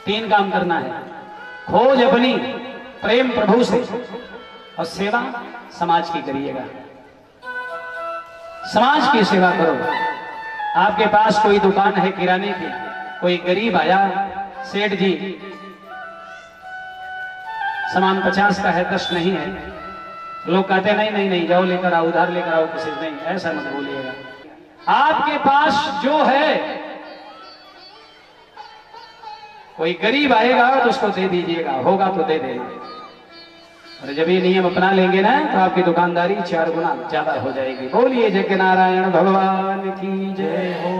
तीन काम करना है। खोज अपनी, प्रेम प्रभु से, और सेवा समाज की करिएगा। समाज की सेवा करो। आपके पास कोई दुकान है किराने की, कोई गरीब आया, सेठ जी सामान 50 का है, 10 नहीं है, लोग कहते नहीं नहीं नहीं जाओ लेकर आओ, उधार लेकर आओ किसी से, नहीं ऐसा मत बोलिएगा। आपके पास जो है, कोई गरीब आएगा तो उसको दे दीजिएगा, होगा तो दे देना। और जब ये नियम अपना लेंगे ना तो आपकी दुकानदारी 4 गुना ज्यादा हो जाएगी। बोलिए जय नारायण भगवान की जय हो।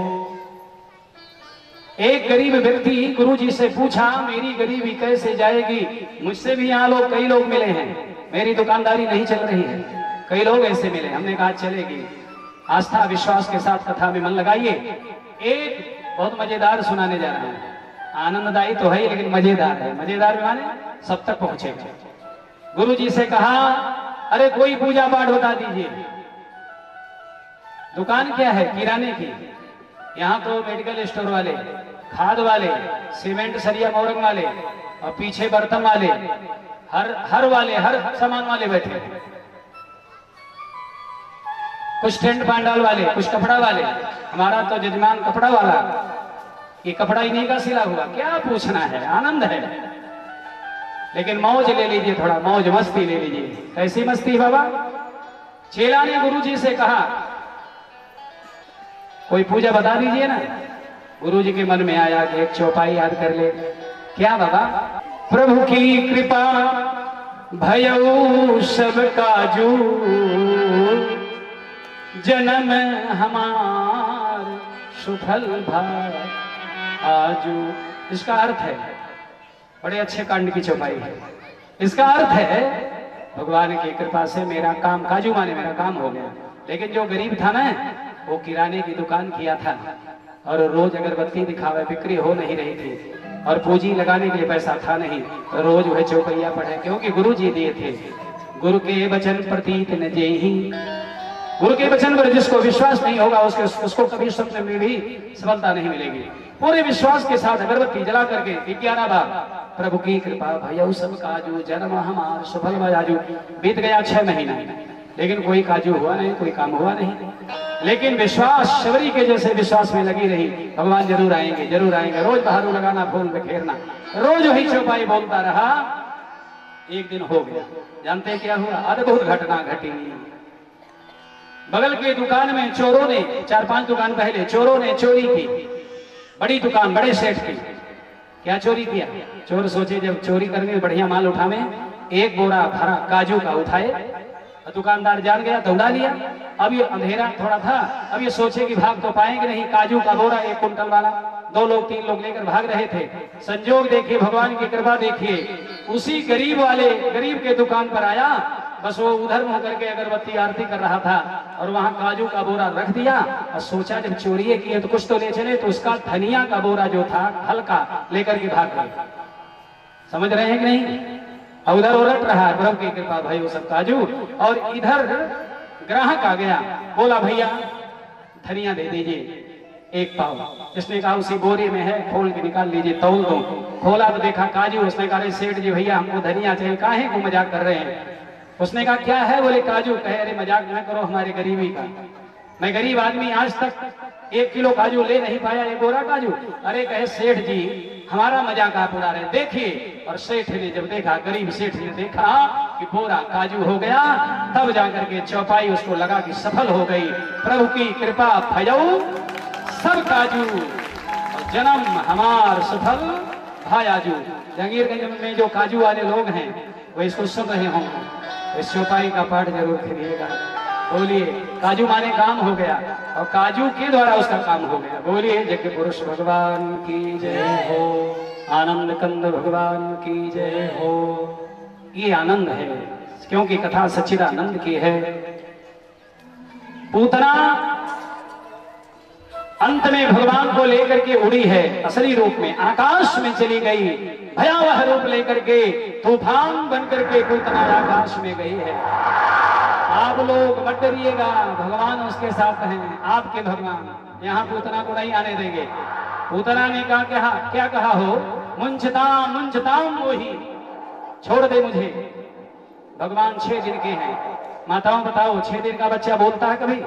एक गरीब व्यक्ति गुरु जी से पूछा, मेरी गरीबी कैसे जाएगी? मुझसे भी यहाँ लोग, कई लोग मिले हैं, मेरी दुकानदारी नहीं चल रही है, कई लोग ऐसे मिले। हमने कहा चलेगी, आस्था विश्वास के साथ कथा में मन लगाइए। एक बहुत मजेदार सुनाने जा रहा है, आनंददायी तो है लेकिन मजेदार है। मजेदार माने सब तक पहुंचेगा। गुरु जी से कहा, अरे कोई पूजा पाठ बता दीजिए। दुकान क्या है? किराने की। यहाँ तो मेडिकल स्टोर वाले, खाद वाले, सीमेंट सरिया मोरंग वाले, और पीछे बर्तन वाले, हर वाले, हर सामान वाले बैठे, कुछ टेंट पांडाल वाले, कुछ कपड़ा वाले। हमारा तो जजमान कपड़ा वाला, ये कपड़ा इन्हीं का सिला हुआ, क्या पूछना है, आनंद है। लेकिन मौज ले लीजिए, थोड़ा मौज मस्ती ले लीजिए। कैसी मस्ती बाबा? चेला ने गुरु जी से कहा, कोई पूजा बता दीजिए ना। गुरु जी के मन में आया कि एक चौपाई याद कर ले। क्या बाबा? प्रभु की कृपा भयऊ सब काजू, जन्म हमार सुफल भाई आजू। इसका अर्थ है, बड़े अच्छे कांड की चौपाई है। इसका अर्थ है, भगवान की कृपा से मेरा काम, काजू माने मेरा काम हो गया। लेकिन जो गरीब था ना, वो किराने की दुकान किया था और रोज अगरबत्ती दिखावे, बिक्री हो नहीं रही थी और पूंजी लगाने के लिए पैसा था नहीं, तो रोज वह चौपैया पढ़े, क्योंकि गुरु जी दिए थे। गुरु के वचन प्रतीत न जेहि, गुरु के वचन पर जिसको विश्वास नहीं होगा उसको कभी स्वप्न में भी सफलता नहीं मिलेगी। पूरे विश्वास के साथ अगरबत्ती जला करके 11 बार प्रभु की कृपा भयऊ सब काजू, जन्म हमार सुफल भयाजू। बीत गया 6 महीना, लेकिन कोई काजू हुआ नहीं, कोई काम हुआ नहीं। लेकिन विश्वास शबरी के जैसे विश्वास में लगी रही, भगवान जरूर आएंगे, जरूर आएंगे। रोज बहारू लगाना, फूल बिखेरना, रोज वही चौपाई बोलता रहा। एक दिन हो गया, जानते क्या हुआ? अद्भुत घटना घटी। बगल के दुकान में चोरों ने, 4-5 दुकान पहले चोरों ने चोरी की। बड़ी दुकान, बड़े सेठ की। क्या चोरी किया? चोर सोचे जब चोरी करनी है, बढ़िया माल उठावे, एक बोरा भरा काजू का उठाए। दुकानदार जान गया, दौड़ा लिया। अब ये अंधेरा थोड़ा था, अब ये सोचे कि भाग तो पाएंगे नहीं। काजू का बोरा 1 कुंटल वाला 2 लोग 3 लोग लेकर भाग रहे थे। संजोग देखिए, भगवान की कृपा देखिए, उसी गरीब के दुकान पर आया। बस वो उधर मुंह करके अगरबत्ती आरती कर रहा था और वहां काजू का बोरा रख दिया और सोचा जब चोरी किए तो कुछ तो ले चले, तो उसका धनिया का बोरा जो था हल्का लेकर के भाग गए। समझ रहे हैं कि नहीं? उधर उलट रहा है, प्रभु की कृपा भाई वो सब काजू। और इधर ग्राहक आ गया, बोला भैया धनिया दे दीजिए 1 पाव। इसने कहा उसी बोरे में है, खोल के निकाल लीजिए, तौल दो। खोला तो देखा काजू। उसने कहा सेठ जी भैया हमको धनिया चाहिए। काहे को मजाक कर रहे हैं? उसने कहा क्या है? बोले काजू। कहे अरे मजाक न करो हमारे गरीबी का, मैं गरीब आदमी आज तक 1 किलो काजू ले नहीं पाया, 1 बोरा काजू। अरे कहे सेठ जी हमारा मजाक आप उड़ा रहे, देखिए। और सेठ ने जब देखा, गरीब सेठ ने देखा कि बोरा काजू हो गया, तब जाकर के चौपाई उसको लगा कि सफल हो गई। प्रभु की कृपा भयऊ सब काजू, और जन्म हमार सफल भायाजू। जहांगीरगंज में जो काजू वाले लोग हैं वो इसको सुन रहे होंगे, इस चौपाई का पाठ जरूर करिएगा। बोलिए काजू माने काम हो गया, और काजू के द्वारा उसका काम हो गया। बोलिए यज्ञ पुरुष भगवान की जय हो, आनंद कंद भगवान की जय हो। ये आनंद है, क्योंकि कथा सच्चिदानंद की है। पूतना अंत में भगवान को लेकर के उड़ी है, असली रूप में आकाश में चली गई, भयावह रूप लेकर के तूफान बनकर के पूतना आकाश में गई है। आप लोग मत डरिएगा, भगवान उसके साथ हैं, आपके भगवान। यहाँ पूतना को नहीं आने देंगे। पूतना ने कहा क्या कहा हो, मुंचताम वही, छोड़ दे मुझे। भगवान 6 दिन के हैं। माताओं बताओ, 6 दिन का बच्चा बोलता है कभी?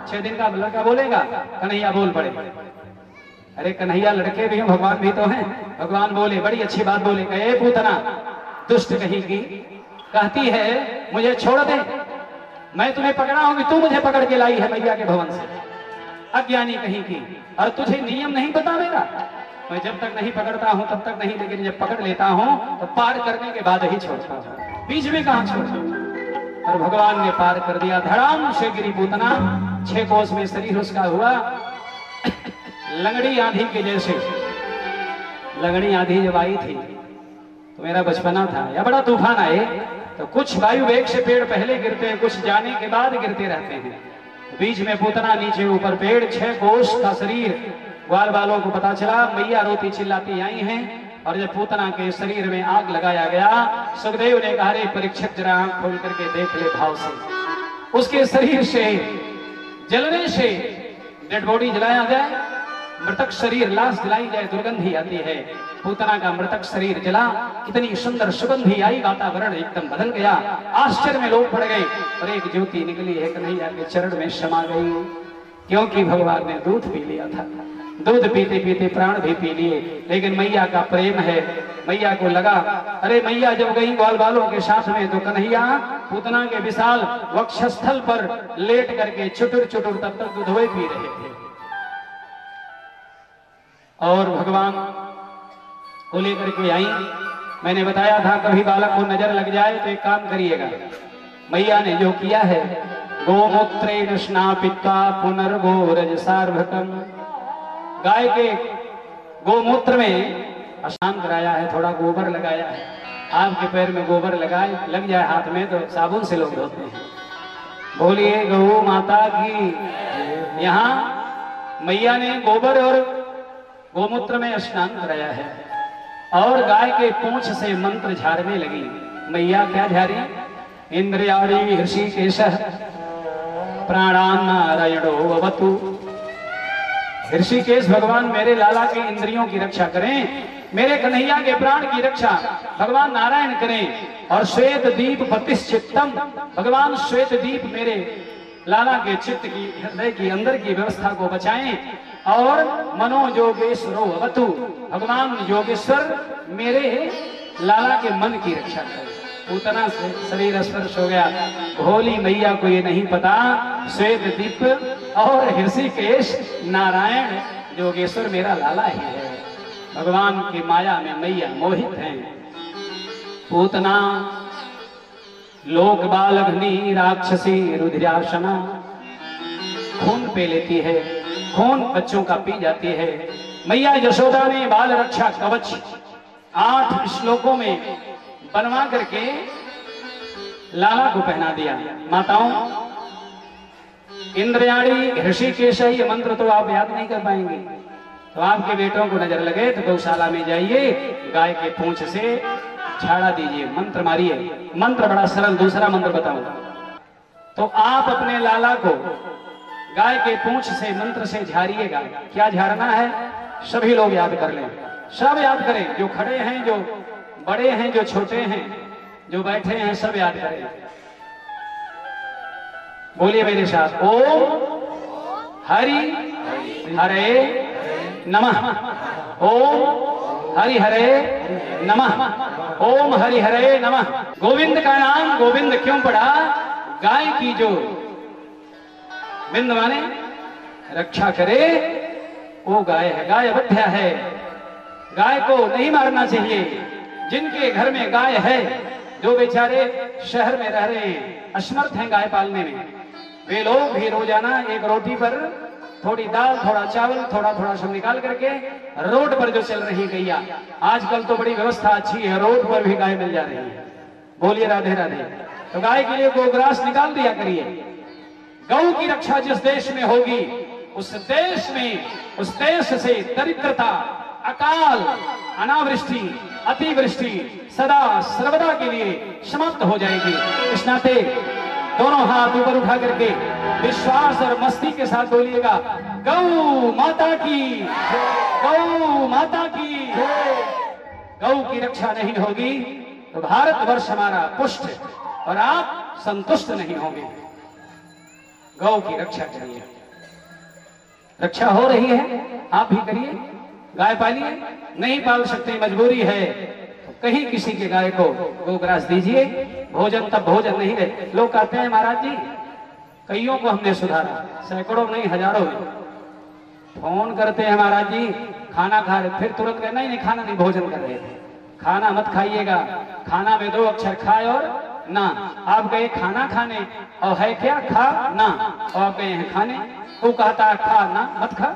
6 दिन का लड़का बोलेगा? कन्हैया बोल पड़े। अरे कन्हैया लड़के भी हैं, भगवान भी तो हैं। भगवान बोले, बड़ी अच्छी बात बोले, कहे पूतना दुष्ट कहीं की, कहती है मुझे छोड़ दे, मैं तुम्हें पकड़ा हूं कि तू मुझे पकड़ के लाई है मैया के भवन से। अज्ञानी कहीं की, और तुझे नियम नहीं पता मेरा? मैं जब तक नहीं पकड़ता हूं तब तक नहीं, लेकिन जब पकड़ लेता हूं तो पार करने के बाद ही छोड़ता हूं, बीच में कहां छोड़ता। और भगवान ने पार कर दिया। धड़ाम से गिरी पूतना, 6 कोस में शरीर उसका हुआ। लंगड़ी आंधी के जैसे, लंगड़ी आंधी जब आई थी तो मेरा बचपना था, या बड़ा तूफान आए तो कुछ वायु वेग से पेड़ पहले गिरते हैं, कुछ जाने के बाद गिरते रहते हैं। बीच में पूतना, नीचे ऊपर पेड़, 6 कोस का शरीर। ग्वाल बालों को पता चला, मैया रोती चिल्लाती आई हैं। और जब पूतना के शरीर में आग लगाया गया, सुखदेव ने कहा, रे परीक्षित जरा आंख खोल करके देख ले भाव से। उसके शरीर से जलने से डेड बॉडी जलाया जाए, मृतक शरीर लाश जलाई जाए, दुर्गंधी आती है। पूतना का मृतक शरीर जला, कितनी सुंदर सुगंधी आई, वातावरण एकदम बदल गया। आश्चर्य में लोग पड़ गए, और एक ज्योति निकली है, कन्हैया के चरण में समा गई, क्योंकि भगवान ने दूध पी लिया था। दूध पीते पीते प्राण भी पी लिए, लेकिन मैया का प्रेम है। मैया को लगा, अरे मैया जब गई ग्वाल बालों के साथ में, तो कन्हैया पूतना के विशाल वक्षस्थल पर लेट करके चुटुर चुटुर तब तक दूधवे पी रहे थे। और भगवान को लेकर के आई। मैंने बताया था, कभी बालक को नजर लग जाए तो एक काम करिएगा। मैया ने जो किया है, गोमूत्रेण स्नापित्वा पुनर्गोरज सार्वकम, गाय के गोमूत्र में स्नान कराया है, थोड़ा गोबर लगाया है। आपके पैर में गोबर लगाए लग जाए हाथ में तो साबुन से लोग धोते हैं। बोलिए गौ माता की। यहाँ मैया ने गोबर और गोमूत्र में स्नान कराया है, और गाय के पूंछ से मंत्र झाड़ने लगी। मैया क्या झाड़ी? इंद्रियाणी ऋषिकेशः प्राणान् नारायणो अवतु। ऋषिकेश भगवान मेरे लाला के इंद्रियों की रक्षा करें, मेरे कन्हैया के प्राण की रक्षा भगवान नारायण करें। और श्वेत दीप प्रतिष्ठितम, भगवान श्वेत दीप मेरे लाला के चित्त की, हृदय की अंदर की व्यवस्था को बचाएं। और मनो योगेश्वरो अवतु, भगवान योगेश्वर मेरे लाला के मन की रक्षा करें। पूतना से शरीर स्पर्श हो गया। भोली मैया को ये नहीं पता, श्वेत दीप और ऋषिकेश नारायण योगेश्वर मेरा लाला ही है। भगवान की माया में मैया मोहित हैं। पूतना लोक बालघनी राक्षसी रुधिराशना, खून पे लेती है, खून बच्चों का पी जाती है। मैया यशोदा ने बाल रक्षा कवच 8 श्लोकों में बनवा करके लाला को पहना दिया। माताओं, इंद्रियाणी ऋषिकेश, ये मंत्र तो आप याद नहीं कर पाएंगे, तो आपके बेटों को नजर लगे तो गौशाला में जाइए, गाय के पूंछ से झाड़ा दीजिए, मंत्र मारिए। मंत्र बड़ा सरल, दूसरा मंत्र बताऊंगा। तो आप अपने लाला को गाय के पूंछ से मंत्र से झाड़िएगा। क्या झाड़ना है? सभी लोग याद कर लें, सब याद करें, जो खड़े हैं, जो बड़े हैं, जो छोटे हैं, जो बैठे हैं, सब याद करें। बोलिए मेरे साथ, ओम हरि हरे नमः, ओम हरि हरे नमः, ओम हरि हरे नमः। गोविंद का नाम गोविंद क्यों पड़ा? गाय की जो बिंद माने रक्षा करे, वो गाय है, गाय अवध्या है। गाय को नहीं मारना चाहिए। जिनके घर में गाय है, जो बेचारे शहर में रह रहे हैं, असमर्थ हैं गाय पालने में, वे लोग भी रोजाना एक रोटी पर थोड़ी दाल, थोड़ा चावल, थोड़ा थोड़ा सब निकाल करके रोड पर जो चल रही गैया, आजकल तो बड़ी व्यवस्था अच्छी है, रोड पर भी गाय मिल जा रही है। बोलिए राधे राधे। तो गाय के लिए गोग्रास निकाल दिया करिए। गौ की रक्षा जिस देश में होगी, उस देश में, उस देश से दरिद्रता, अकाल, अनावृष्टि, अतिवृष्टि सदा सर्वदा के लिए समाप्त हो जाएगी। इस नाते दोनों हाथ ऊपर उठा करके विश्वास और मस्ती के साथ बोलिएगा, गौ माता की। गौ माता की। गौ की रक्षा नहीं होगी तो भारतवर्ष हमारा पुष्ट और आप संतुष्ट नहीं होंगे। गौ की रक्षा करिए। रक्षा हो रही है, आप भी करिए। गाय पालिए, नहीं पाल सकते, मजबूरी है, तो कहीं किसी के गाय को गोग्रास दीजिए। भोजन तब भोजन नहीं रहे। लोग कहते हैं महाराज जी, कईयों को हमने सुधारा, सैकड़ों नहीं हजारों में फोन करते हैं, महाराज जी खाना खा रहे, फिर तुरंत कहना नहीं खाना नहीं, भोजन कर रहे थे। खाना मत खाइएगा, खाना में 2 अक्षर खाए और ना। आप गए खाना खाने और है क्या खा ना, और आप गए हैं खाने। वो कहता है खा ना, मत खा।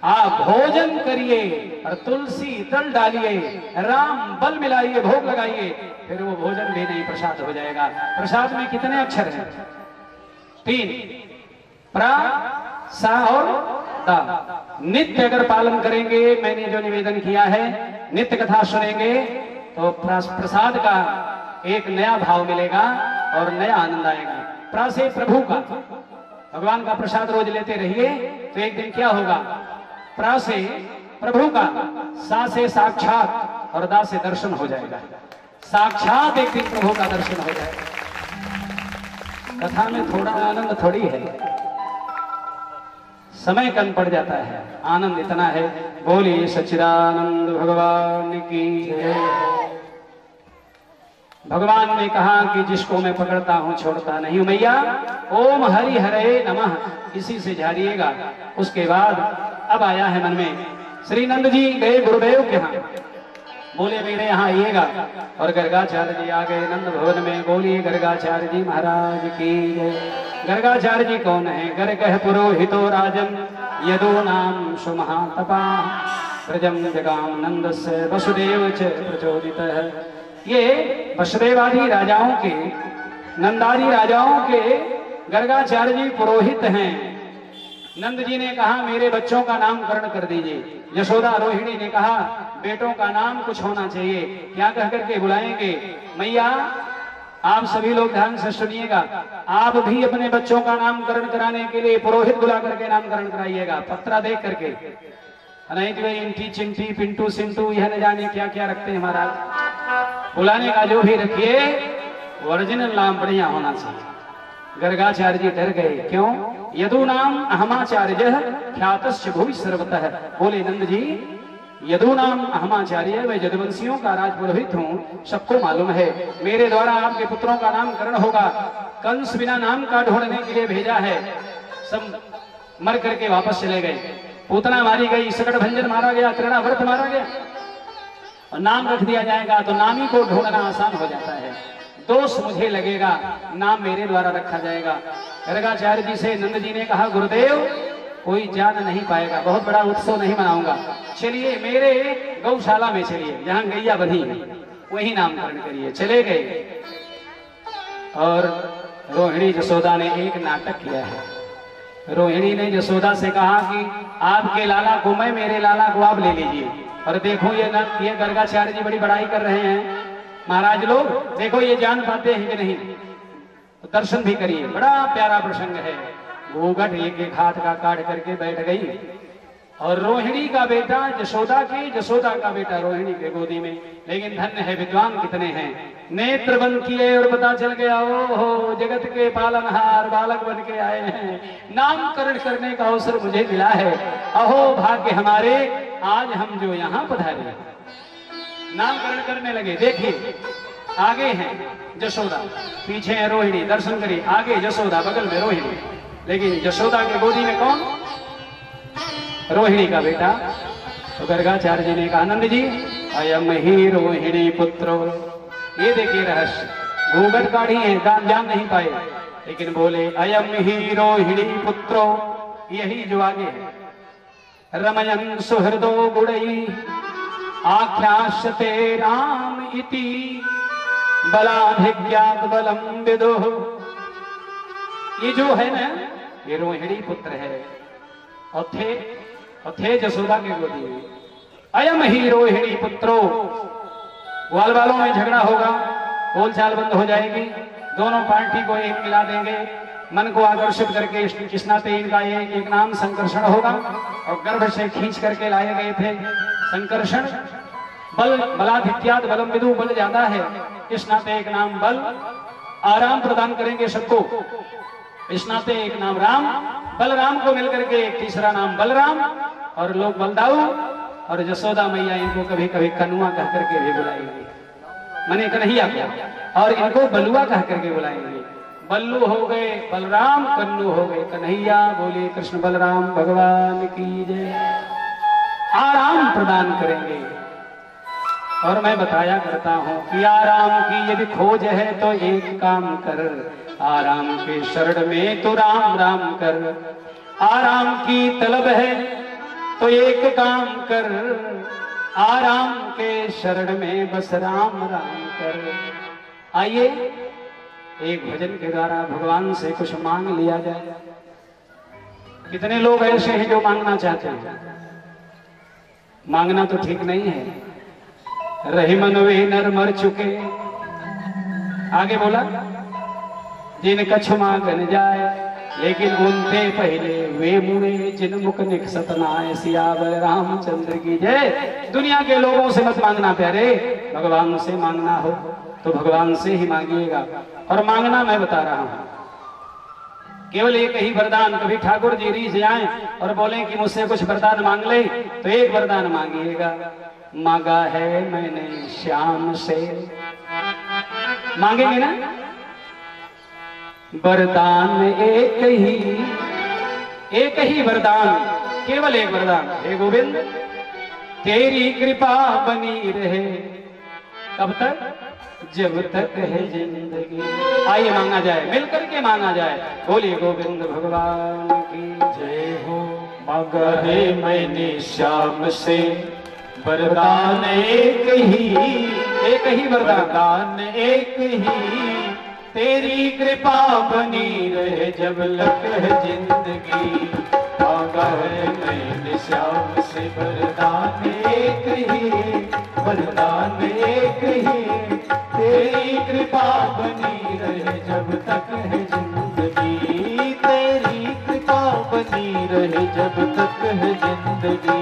आप भोजन करिए और तुलसी दल डालिए, राम बल मिलाइए, भोग लगाइए, फिर वो भोजन भी नहीं प्रसाद हो जाएगा। प्रसाद में कितने अक्षर हैं? 3, प्रा सा और दा। नित्य अगर पालन करेंगे, मैंने जो निवेदन किया है, नित्य कथा सुनेंगे तो प्रसाद का एक नया भाव मिलेगा और नया आनंद आएगा। प्रा से प्रभु का, भगवान का प्रसाद रोज लेते रहिए तो एक दिन क्या होगा? प्रा से प्रभु का, सा से साक्षात और दा से दर्शन हो जाएगा। साक्षात एक दिन प्रभु का दर्शन हो जाएगा। कथा में थोड़ा आनंद थोड़ी है, समय कम पड़ जाता है, आनंद इतना है। बोलिए सच्चिदानंद भगवान की जय। भगवान ने कहा कि जिसको मैं पकड़ता हूं छोड़ता नहीं हूं। मैया ओम हरि हरे नमः, इसी से झाड़िएगा। उसके बाद अब आया है मन में, श्री नंद जी गए गुरुदेव के यहाँ, बोले मेरे यहाँ आइएगा। और गर्गाचार्य जी आ गए नंद भवन में। बोलिए गर्गाचार्य जी महाराज की जय। गर्गाचार्य जी कौन है? गर्गः पुरोहितो राजन यदो नाम सुमहातपा प्रजम जगाम नंदस्य वसुदेव च प्रचोदितः। ये वसुदेवादी राजाओं के, नंदादी राजाओं के गर्गाचार्य जी पुरोहित हैं। नंद जी ने कहा मेरे बच्चों का नामकरण कर दीजिए। यशोदा रोहिणी ने कहा बेटों का नाम कुछ होना चाहिए। क्या कह करके बुलाएंगे? मैया आप सभी लोग ध्यान से सुनिएगा, आप भी अपने बच्चों का नामकरण कराने के लिए पुरोहित बुला करके नामकरण कराइएगा, पत्रा देख करके। नहीं तो इंटी चिंटी पिंटू सिंटू यह न जाने क्या क्या रखते हैं महाराज। बुलाने का जो भी रखिए ओरिजिनल नाम बढ़िया होना चाहिए। गर्गाचार्य जी डर गए, क्यों? यदु नाम अहमाचार्य ख्यातश्च भुवि सर्वतः। बोले नंद जी यदु नाम अहमाचार्य, मैं यदुवंशियों का राजपुरोहित हूँ, सबको मालूम है। मेरे द्वारा आपके पुत्रों का नामकरण होगा। कंस बिना नाम का ढूंढने के लिए भेजा है, सब मर करके वापस चले गए। पूतना मारी गई, सकट भंजन मारा गया, तृणावर्त मारा गया, और नाम रख दिया जाएगा तो नामी को ढूंढना आसान हो जाता है। दोष मुझे लगेगा, नाम मेरे द्वारा रखा जाएगा। गर्गाचार्य जी से नंद जी ने कहा गुरुदेव कोई जान नहीं पाएगा, बहुत बड़ा उत्सव नहीं मनाऊंगा, चलिए मेरे गौशाला में चलिए, जहां गैया बनी है वही नामकरण करिए। चले गए और रोहिणी जसोदा ने एक नाटक किया है। रोहिणी ने जसोदा से कहा कि आपके लाला को मैं, मेरे लाला को आप ले लीजिए। और देखो ये गर्गाचार्य जी बड़ी बड़ाई कर रहे हैं, महाराज लोग देखो ये जान पाते हैं कि नहीं, तो दर्शन भी करिए। बड़ा प्यारा प्रसंग है। घूंघट एक हाथ का काट करके बैठ गई और रोहिणी का बेटा जसोदा की, जसोदा का बेटा रोहिणी के गोदी में। लेकिन धन्य है विद्वान कितने हैं, नेत्र बंद किए और पता चल गया ओहो जगत के पालनहार बालक बन के आए हैं, नामकरण करने का अवसर मुझे मिला है। अहो भाग्य हमारे, आज हम जो यहाँ पधारे। नामकरण करने लगे। देखिए आगे हैं जसोदा, पीछे है रोहिणी, दर्शन करिए। आगे जसोदा, बगल में रोहिणी, लेकिन जसोदा के गोदी में कौन? रोहिणी का बेटा। तो गर्गाचार्य जी ने कहा नंद जी अयम ही रोहिणी पुत्रो। ये देखिए रहस्य, घूंघट काढ़ी है, दान जान नहीं पाए, लेकिन बोले अयम ही रोहिणी पुत्रो, यही जो आगे है। रमयन सुहृदो गुड़ई आख्यास्यते राम इति बलाभिज्ञात बलम विदो। ये जो है ना, ये रोहिणी पुत्र है और थे जसोदा के गोदी में। अयम ही रोहिणी पुत्रो। ग्वाल वालों में झगड़ा होगा, बोलचाल बंद हो जाएगी, दोनों पार्टी को एक मिला देंगे। मन को आकर्षित करके कृष्णाते इनका ये एक नाम संकर्षण होगा और गर्भ से खींच करके लाए गए थे। संकर्षण बल बलाधिक्याद बलम विदु, बल ज्यादा है, इस नाते एक नाम बल, आराम प्रदान करेंगे सबको, इस नाते एक नाम राम, बलराम को मिलकर के एक तीसरा नाम बलराम। और लोग बलदाऊ और जसोदा मैया इनको कभी कभी कनुआ कह करके भी बुलाएंगे, मने कन्हैया को, और इनको बलुआ कह करके बुलाएंगे। बल्लू हो गए बलराम, कन्नू हो गए कन्हैया। बोलिए कृष्ण बलराम भगवान की जय। आराम प्रदान करेंगे। और मैं बताया करता हूं कि आराम की यदि खोज है तो एक काम कर, आराम के शरण में तो राम राम कर। आराम की तलब है तो एक काम कर, आराम के शरण में बस राम राम कर। आइए एक भजन के द्वारा भगवान से कुछ मांग लिया जाए। कितने लोग ऐसे हैं जो मांगना चाहते हैं? मांगना तो ठीक नहीं है। रही मन वे नर मर चुके, आगे बोला जिन कछु मांगन जाए, लेकिन उनसे पहले वे मुड़े जिन मुख निकसत नाय। सियावर रामचंद्र की जय। दुनिया के लोगों से मत मांगना प्यारे, भगवान से मांगना हो तो भगवान से ही मांगिएगा। और मांगना मैं बता रहा हूं, केवल एक ही वरदान। कभी ठाकुर जी री से आए और बोले कि मुझसे कुछ वरदान मांग ले, तो एक वरदान मांगिएगा। मांगा है मैंने श्याम से, मांगेंगे ना? वरदान एक ही वरदान, केवल एक वरदान। हे गोविंद तेरी कृपा बनी रहे, कब तक? जब तक है जिंदगी। आइए मांगा जाए, मिलकर के मांगा जाए। बोलिए गोविंद भगवान की जय हो। मांगा है मैंने श्याम से वरदान एक ही वरदान एक ही, तेरी कृपा बनी रहे जब तक है जिंदगी। मांगा है मैंने श्याम से वरदान एक ही, वरदान एक ही, तेरी कृपा बनी रहे जब तक है जिंदगी। तेरी कृपा बनी रहे जब तक है जिंदगी।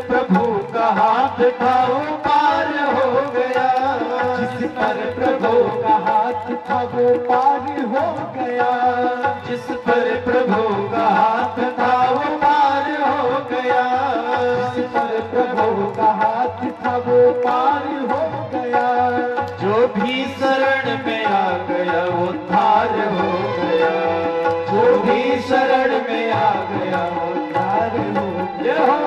प्रभु का हाथ था वो पार हो गया, जिस पर प्रभु का हाथ था वो पार हो गया। जिस पर प्रभु का हाथ था वो पार हो गया, जिस पर प्रभु का हाथ था वो पार हो गया। जो भी शरण में आ गया वो उद्धार हो गया, जो भी शरण में आ गया वो उद्धार हो गया।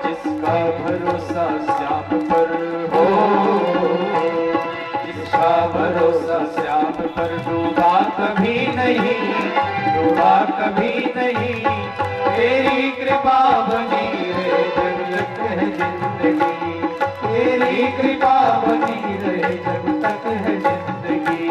जिसका भरोसा श्याम पर हो, जिसका भरोसा श्याम पर डूबा कभी नहीं, डूबा कभी नहीं। तेरी कृपा बनी रहे जब तक है जिंदगी, तेरी कृपा बनी रहे जब तक है जिंदगी।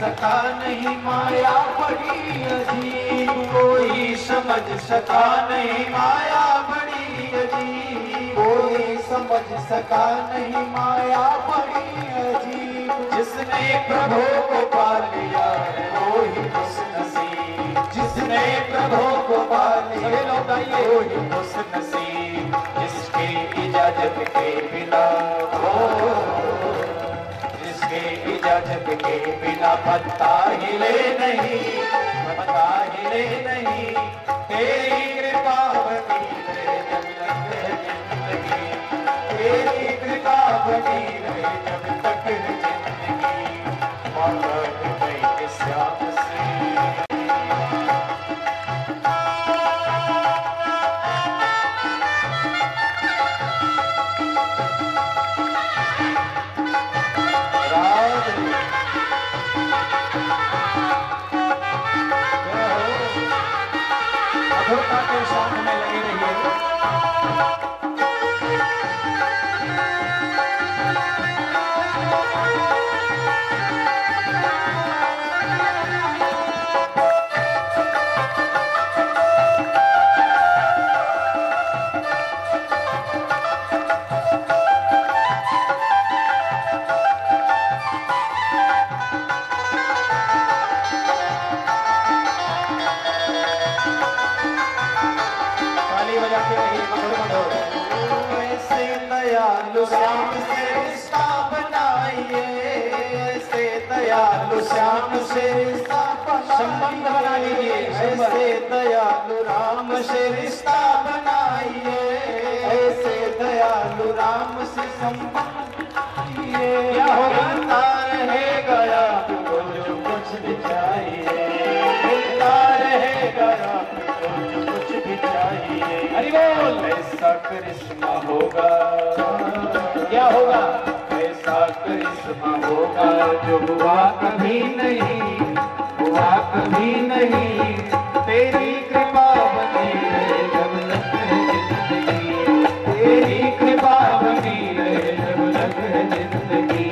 सका नहीं माया बड़ी अजीब, कोई समझ सका नहीं माया बड़ी अजीब, कोई समझ सका नहीं माया बड़ी अजीब। जिसने प्रभु को पा लिया है वो ही खुशनसीब, जिसने प्रभु को पा लिया वो ही खुशनसीब। जिसके इजाजत के बिना इजाजत के बिना पत्ता हिले नहीं, पत्ता हिले नहीं। तेरी कृपा बनी रहे जब तक है जिंदगी, तेरी कृपा बनी रहे जब तक है जिंदगी। माता के श्याम से के साथ में लगे रहिए। ऐसे दयालु श्याम से रिश्ता बनाइए, ऐसे दयालु श्याम से रिश्ता संबंध बना लीजिए। ऐसे दयालु राम से रिश्ता बनाइए, ऐसे दयालु राम से संबंध बनाइए। क्या होगा रहेगा आपको जो कुछ भी चाहिए, मिलता रहेगा आपको जो कुछ भी चाहिए। हरि बोल। ऐसा करिश्मा होगा, क्या होगा? ऐसा करिश्मा होगा जो हुआ कभी नहीं, हुआ कभी नहीं। तेरी कृपा बनी रहे जब तक है जिंदगी, तेरी कृपा बनी रहे जब तक है जिंदगी।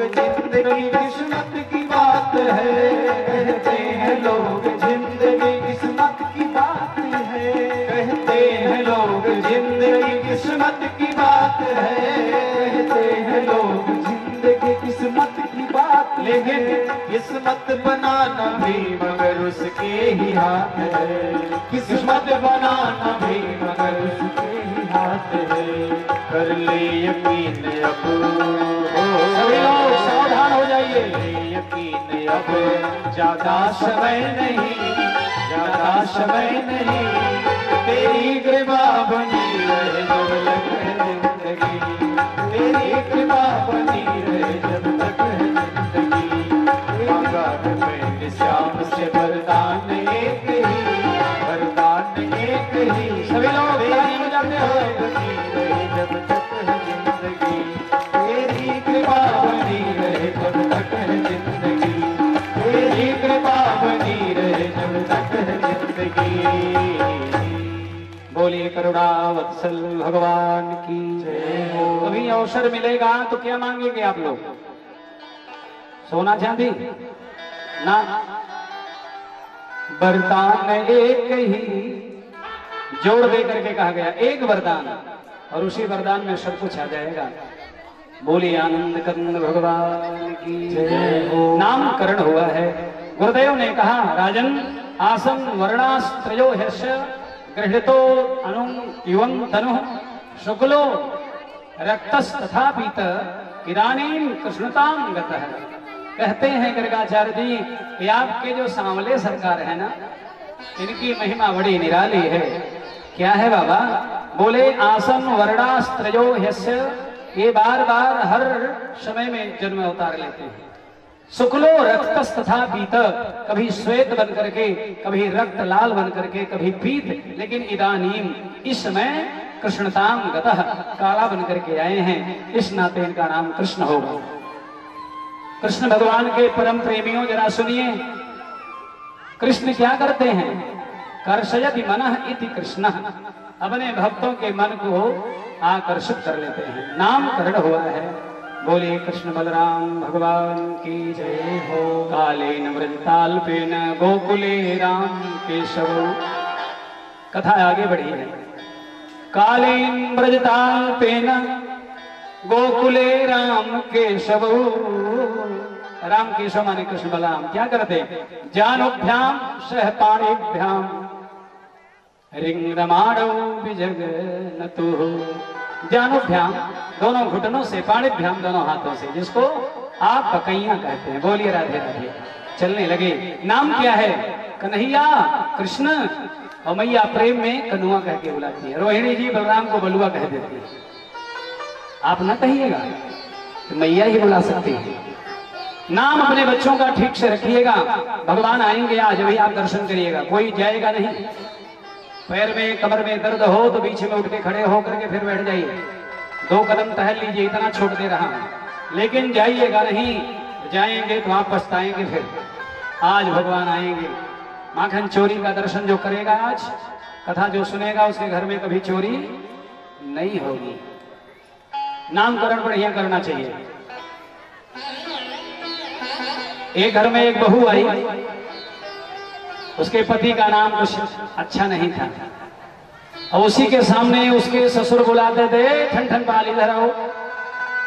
जिंदगी किस्मत की बात है, कहते हैं लोग जिंदगी किस्मत की बात है, कहते हैं लोग जिंदगी किस्मत की बात है, कहते हैं लोग जिंदगी किस्मत की बात। लेकिन किस्मत बनाना भी मगर उसके ही हाथ है, किस्मत बनाना भी मगर उसके ही हाथ है। कर ले यकीन अब, सभी लोग सावधान हो जाइए। यकीन अब ज्यादा समय नहीं, ज्यादा समय नहीं। तेरी कृपा बनी रहे जब तक है जिंदगी, तेरी कृपा बनी रहे जब तक है जिंदगी। मांगा मैंने श्याम से वरदान एक ही, वरदान एक ही। सभी लोग ताली बजाते हुए बनी रहे जब तक है जिंदगी, तेरी कृपा बनी रहे जब तक है जिंदगी, तेरी कृपा बनी रहे जब तक है जिंदगी। बोलिए करुणा वत्सल भगवान की जय हो। कभी अवसर मिलेगा तो क्या मांगेंगे आप लोग? सोना चांदी ना, वरदान एक ही जोड़ दे करके कहा गया, एक वरदान और उसी वरदान में सब कुछ आ जाएगा। बोलिए आनंद कंद भगवान की जय हो। नामकरण हुआ है। गुरुदेव ने कहा राजन आसन वर्णास्त्रयो ह्यस्य गृहीतो अनु युवं तनु शुक्लो रक्तस तथा पीत इदानीं कृष्णतां गतः। कहते हैं गर्गाचार्य जी कि आपके जो सांवले सरकार है ना, इनकी महिमा बड़ी निराली है। क्या है बाबा? बोले आसन वर्णास्त्रयो ह्यस्य, ये बार बार हर समय में जन्म अवतार लेते हैं। शुक्लो रक्तस तथा पीत, कभी श्वेत बन करके, कभी रक्त लाल बन करके, कभी पीत, लेकिन इदानीम इस समय कृष्णताम गतः, काला बन करके आए हैं, इस नाते इनका नाम कृष्ण होगा। कृष्ण भगवान के परम प्रेमियों जरा सुनिए, कृष्ण क्या करते हैं? कर्षयति मनः इति कृष्ण, अपने भक्तों के मन को आकर्षित कर लेते हैं, नामकरण हुआ है। बोले कृष्ण बलराम भगवान की जय हो। कालेन व्रजताल्पेन गोकुले राम केशव। कथा आगे बढ़ी है। कालेन व्रजताल्पेन गोकुले राम केशव। राम केशव माने कृष्ण बलराम क्या करते? जानुभ्याम सहपाणिभ्याम रिंगमाणौ विजगनतु। जानुभ्याम दोनों घुटनों से, पाणिभ्याम दोनों हाथों से, जिसको आप बकैया कहते हैं। बोलिए राधे राधे। चलने लगे। नाम क्या है? कन्हैया कृष्ण। और मैया प्रेम में कनुआ कह के बुलाती है। रोहिणी जी बलराम को बलुआ कह देती है। आप न कहिएगा कि मैया ही बुला सकती है। नाम अपने बच्चों का ठीक से रखिएगा। भगवान आएंगे आज, वही आप दर्शन करिएगा, कोई जाएगा नहीं। पैर में कमर में दर्द हो तो बीच में उठ के खड़े हो करके फिर बैठ जाइए, 2 कदम टहल लीजिए, इतना छोड़ दे रहा हूं, लेकिन जाइएगा नहीं। जाएंगे तो आप पछताएंगे। फिर आज भगवान आएंगे। माखन चोरी का दर्शन जो करेगा आज, कथा जो सुनेगा, उसके घर में कभी चोरी नहीं होगी। नामकरण बढ़िया करना चाहिए। एक घर में एक बहू आई, उसके पति का नाम कुछ अच्छा नहीं था, और उसी के सामने उसके ससुर बुलाते थे, ठन ठन पाल इधर आओ।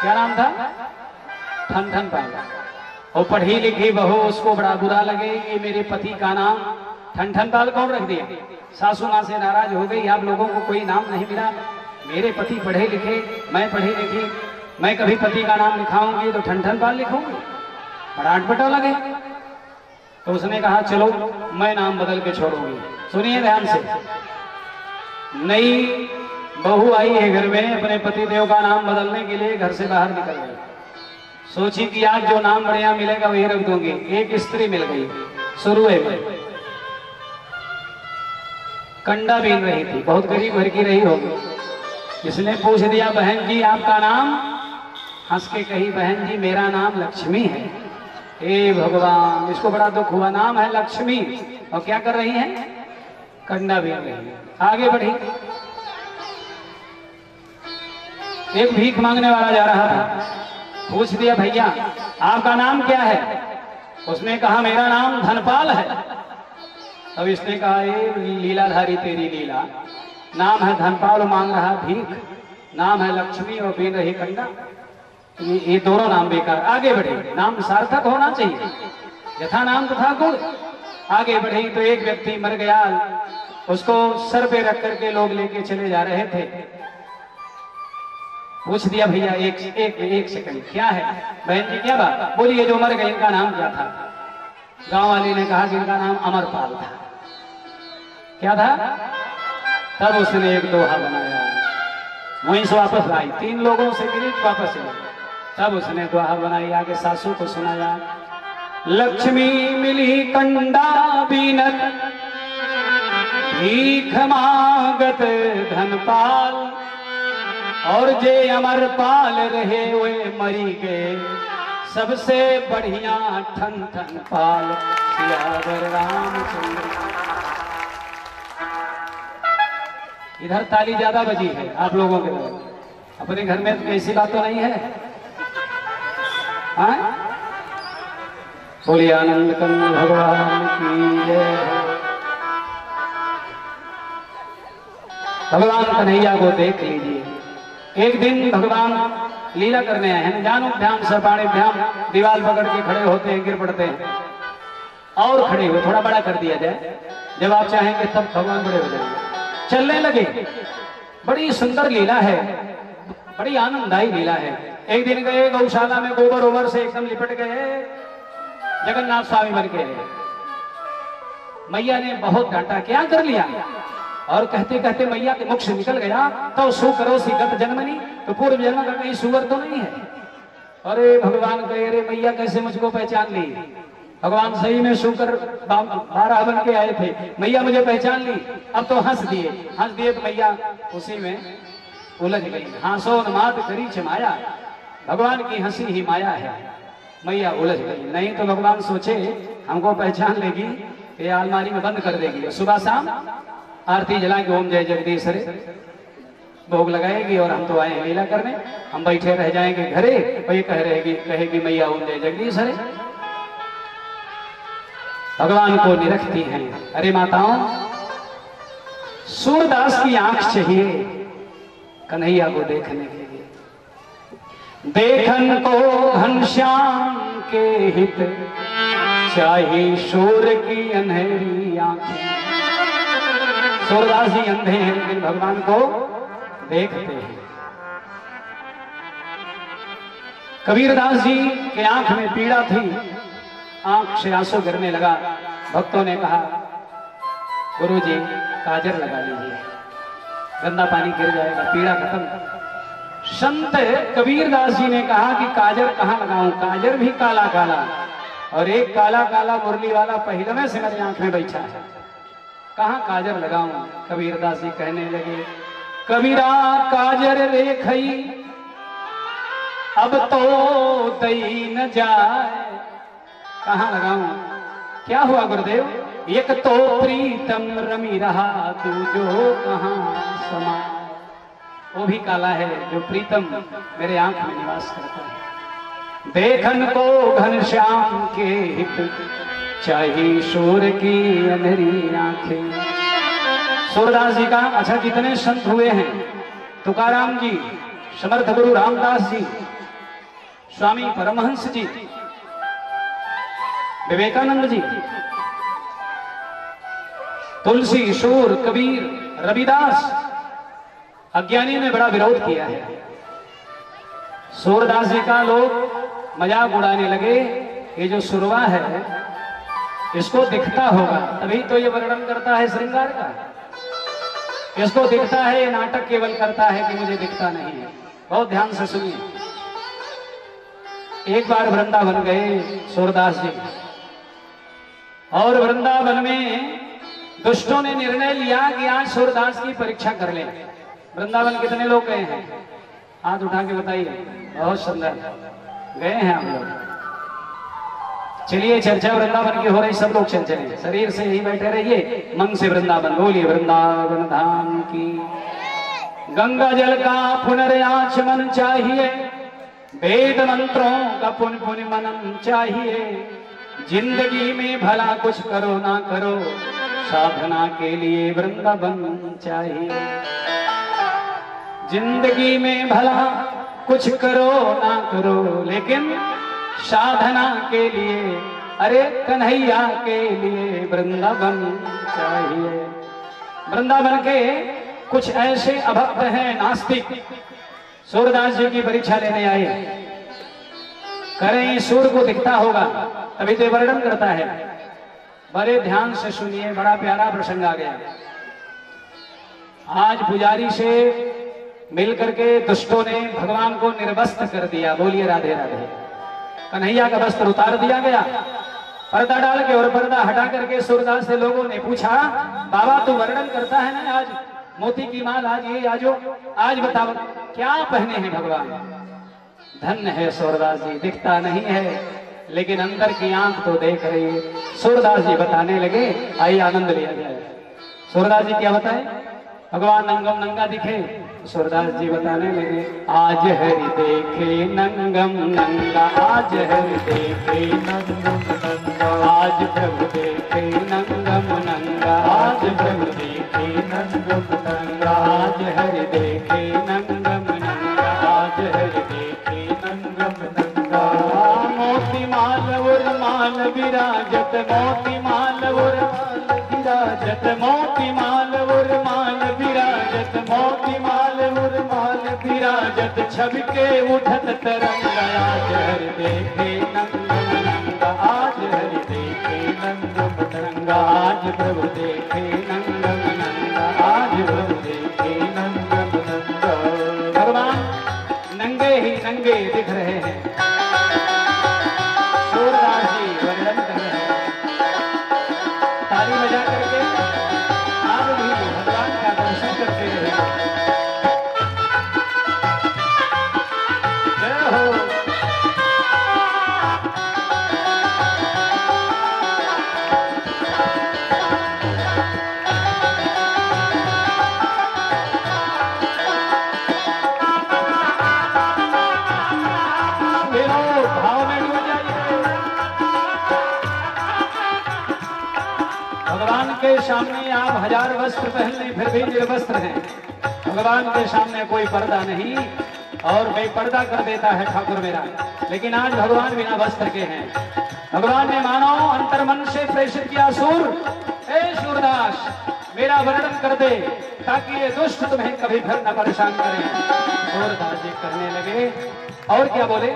क्या नाम था? ठन ठन पाल। और पढ़ी लिखी बहू, उसको बड़ा बुरा लगे, ये मेरे पति का नाम ठन ठन पाल कौन रख दिया? सासू माँ से नाराज हो गई, आप लोगों को कोई नाम नहीं मिला, मेरे पति पढ़े लिखे, मैं पढ़ी लिखी, मैं कभी पति का नाम लिखाऊंगी तो ठन ठन पाल लिखूंगी। बड़ा अटपटा लगे। तो उसने कहा चलो मैं नाम बदल के छोड़ूंगी। सुनिए ध्यान से। नई बहू आई है घर में, अपने पति देव का नाम बदलने के लिए घर से बाहर निकल गई। सोची कि आज जो नाम बढ़िया मिलेगा वही रख दूंगी। एक स्त्री मिल गई, शुरू में कंडा बीन रही थी, बहुत गरीब घर की रही होगी। इसने पूछ दिया बहन जी आपका नाम? हंस के कही बहन जी मेरा नाम लक्ष्मी है। हे भगवान, इसको बड़ा दुख हुआ। नाम है लक्ष्मी और क्या कर रही है? कंडा बीन रही है। आगे बढ़ी। एक भीख मांगने वाला जा रहा था, पूछ दिया भैया आपका नाम क्या है? उसने कहा मेरा नाम धनपाल है। अब इसने कहा ये लीलाधारी तेरी लीला, नाम है धनपाल मांग रहा भीख, नाम है लक्ष्मी और बीन रही कंडा, ये दोनों नाम बेकार। आगे बढ़े। नाम सार्थक होना चाहिए, यथा नाम तथा गुण। आगे बढ़ी तो एक व्यक्ति मर गया, उसको सर पे रख करके लोग लेके चले जा रहे थे। पूछ दिया भैया एक सेकंड क्या है? बहन जी क्या बात? बोली ये जो मर गए इनका नाम क्या था? गांव वाले ने कहा कि इनका नाम अमरपाल था। क्या था? तब उसने एक दोहा बनाया, वहीं से वापस लाई, 3 लोगों से मिली वापस आई। तब उसने दोहा बनाई, आगे सासू को सुनाया। लक्ष्मी मिली कंडा बीनत, भीख मांगत धनपाल, और जे अमरपाल रहे हुए मरी गए, सबसे बढ़िया ठन ठन पाल सियावर रामचंद्र। इधर ताली ज्यादा बजी है आप लोगों के लिए, अपने घर में तो ऐसी बात तो नहीं है। हाँ? बोलिए आनंद कंद भगवान की जय। भगवान कन्हैया को देख लीजिए। एक दिन भगवान लीला करने आए हैं, जानुभ्याम सर्पाणिभ्याम, दीवार पकड़ के खड़े होते हैं, गिर पड़ते हैं, और खड़े हुए थोड़ा बड़ा कर दिया जाए, जब आप चाहेंगे तब भगवान बड़े हो जाएंगे। चलने लगे। बड़ी सुंदर लीला है। बड़ी आनंददायी लीला है। एक दिन गए गौशाला में, गोबर ओबर से एकदम लिपट गए, जगन्नाथ स्वामी बन के। मैया ने बहुत डांटा, क्या कर लिया? और कहते कहते मैया के मुख से निकल गया, तो सु करो सी गत जन्मनी, तो पूर्व जन्म का कहीं सुअर तो नहीं है। अरे भगवान कहे, अरे मैया कैसे मुझको पहचान ली? भगवान सही में शुकर 12 बन के आए थे, मैया मुझे पहचान ली। अब तो हंस दिए तो मैया उसी में उलझ गई। हांसो उन्माद करी छमाया, भगवान की हंसी ही माया है। मैया उलझ गई। नहीं तो भगवान सोचे हमको पहचान लेगी, ये अलमारी में बंद कर देगी, सुबह शाम आरती जला के ओम जय जगदीश हरे भोग लगाएगी, और हम तो आए हैं लीला करने, हम बैठे रह जाएंगे घरे, वही कहेगी मैया ओम जय जगदीश हरे। भगवान को निरखती हैं। अरे माताओं, सूरदास की आंख चाहिए कन्हैया को देखने के लिए। देखन को घनश्याम के हित, चाहिए शूर की अंधेरी आंखें। सूरदास जी अंधे हैं लेकिन भगवान को देखते हैं। कबीरदास जी के आंख में पीड़ा थी, आंख से आंसू गिरने लगा। भक्तों ने कहा, गुरुजी काजर लगा लीजिए, गंदा पानी गिर जाएगा, पीड़ा खत्म। संत कबीरदास जी ने कहा कि काजर कहाँ लगाऊं? काजर भी काला काला, और एक काला काला मुरली वाला पहलवे से मेरी आंख में बैठा है, कहाँ काजर लगाऊं? कबीरदास जी कहने लगे, कबीरा काजर रेखई अब तो दई न जाए। कहाँ लगाऊं? क्या हुआ गुरुदेव? एक तो प्रीतम रमी रहा, दूजो कहाँ समा। वो भी काला है जो प्रीतम मेरे आंख में निवास करता है। देखन को घनश्याम के हित, चाहिए शूर की अंधेरी आंखें। सूरदास जी का अच्छा कितने संत हुए हैं? तुकाराम जी, समर्थ गुरु रामदास जी, स्वामी परमहंस जी, विवेकानंद जी, तुलसी, शूर, कबीर, रविदास। अज्ञानी ने बड़ा विरोध किया है। सूरदास जी का लोग मजाक उड़ाने लगे, ये जो सुरवा है इसको दिखता होगा, तभी तो ये वर्णन करता है श्रृंगार का। इसको दिखता है, ये नाटक केवल करता है कि मुझे दिखता नहीं है। बहुत ध्यान से सुनिए। एक बार वृंदावन गए सूरदास जी, और वृंदावन में दुष्टों ने निर्णय लिया कि आज सूरदास की परीक्षा कर ले। वृंदावन कितने लोग गए हैं? हाथ उठा के बताइए। बहुत सुंदर, गए हैं हम लोग। चलिए, चर्चा वृंदावन की हो रही, सब लोग चल चले, शरीर से यही बैठे रहिए, मन से वृंदावन बोलिए। वृंदावन धाम की गंगा जल का पुनर्याचमन चाहिए, वेद मंत्रों का पुन पुन मनन चाहिए। जिंदगी में भला कुछ करो ना करो, साधना के लिए वृंदावन चाहिए। जिंदगी में भला कुछ करो ना करो, लेकिन साधना के लिए, अरे कन्हैया के लिए वृंदावन चाहिए। वृंदावन के कुछ ऐसे अभक्त हैं नास्तिक, सूरदास जी की परीक्षा लेने आए। करें सूर्य को दिखता होगा, तभी तो वर्णन करता है। बड़े ध्यान से सुनिए, बड़ा प्यारा प्रसंग आ गया। आज पुजारी से मिलकर के दुष्टों ने भगवान को निर्वस्त्र कर दिया। बोलिए राधे राधे। कन्हैया का वस्त्र उतार दिया गया, पर्दा डाल के, और पर्दा हटा करके सूरदास से लोगों ने पूछा, बाबा तू वर्णन करता है ना आज मोती की माल, आज ये आज बताओ क्या पहने हैं भगवान? धन्य है सूरदास जी, दिखता नहीं है लेकिन अंदर की आंख तो देख रही है। सूरदास जी बताने लगे, आइए आनंद लिया जाए। सूरदास जी क्या बताए? भगवान नंगम नंगा दिखे। सूरदास जी बताने लगे, आज हरि देखे नंगम नंगा, आज हरि देखे नंगम नंगा, आज प्रभु देखे नंगम नंगा, आज प्रभु देखे नंगम नंगा, आज हरि देखे नंगम नंगा, आज हरि देखे नंगम नंगा। मोती माल उर्माल विराजत, मोती माल उर्माल विराजत, मोती माल उर्माल विराजत, मोती माल उर्माल विराजत, छबके उठत तरंगा आज हरि देखे नंगम नंगा आज हरि देखे नंगम नंगा आज प्रभु देखे नंगम नंगा आज प्रभु देखे नंगम नंगा। भगवान नंगे ही नंगे दिख रहे हैं। सूरदास जी वर्णन कर रहे हैं। ताली बजा करके आप भी भगवान का दर्शन करते रहे। जय हो। भाव में डूब जाइए। भगवान के सामने आप हजार वस्त्र पहन लें फिर भी निर्वस्त्र हैं। भगवान के सामने कोई पर्दा नहीं और बेपर्दा कर देता है ठाकुर मेरा। लेकिन आज भगवान बिना वस्त्र के हैं। भगवान ने मानो अंतर मन से प्रेषित किया सूर, ए सूरदास मेरा वर्णन कर दे ताकि ये दुष्ट तुम्हें कभी फिर न परेशान करें। सूरदास जी करने लगे और क्या बोले,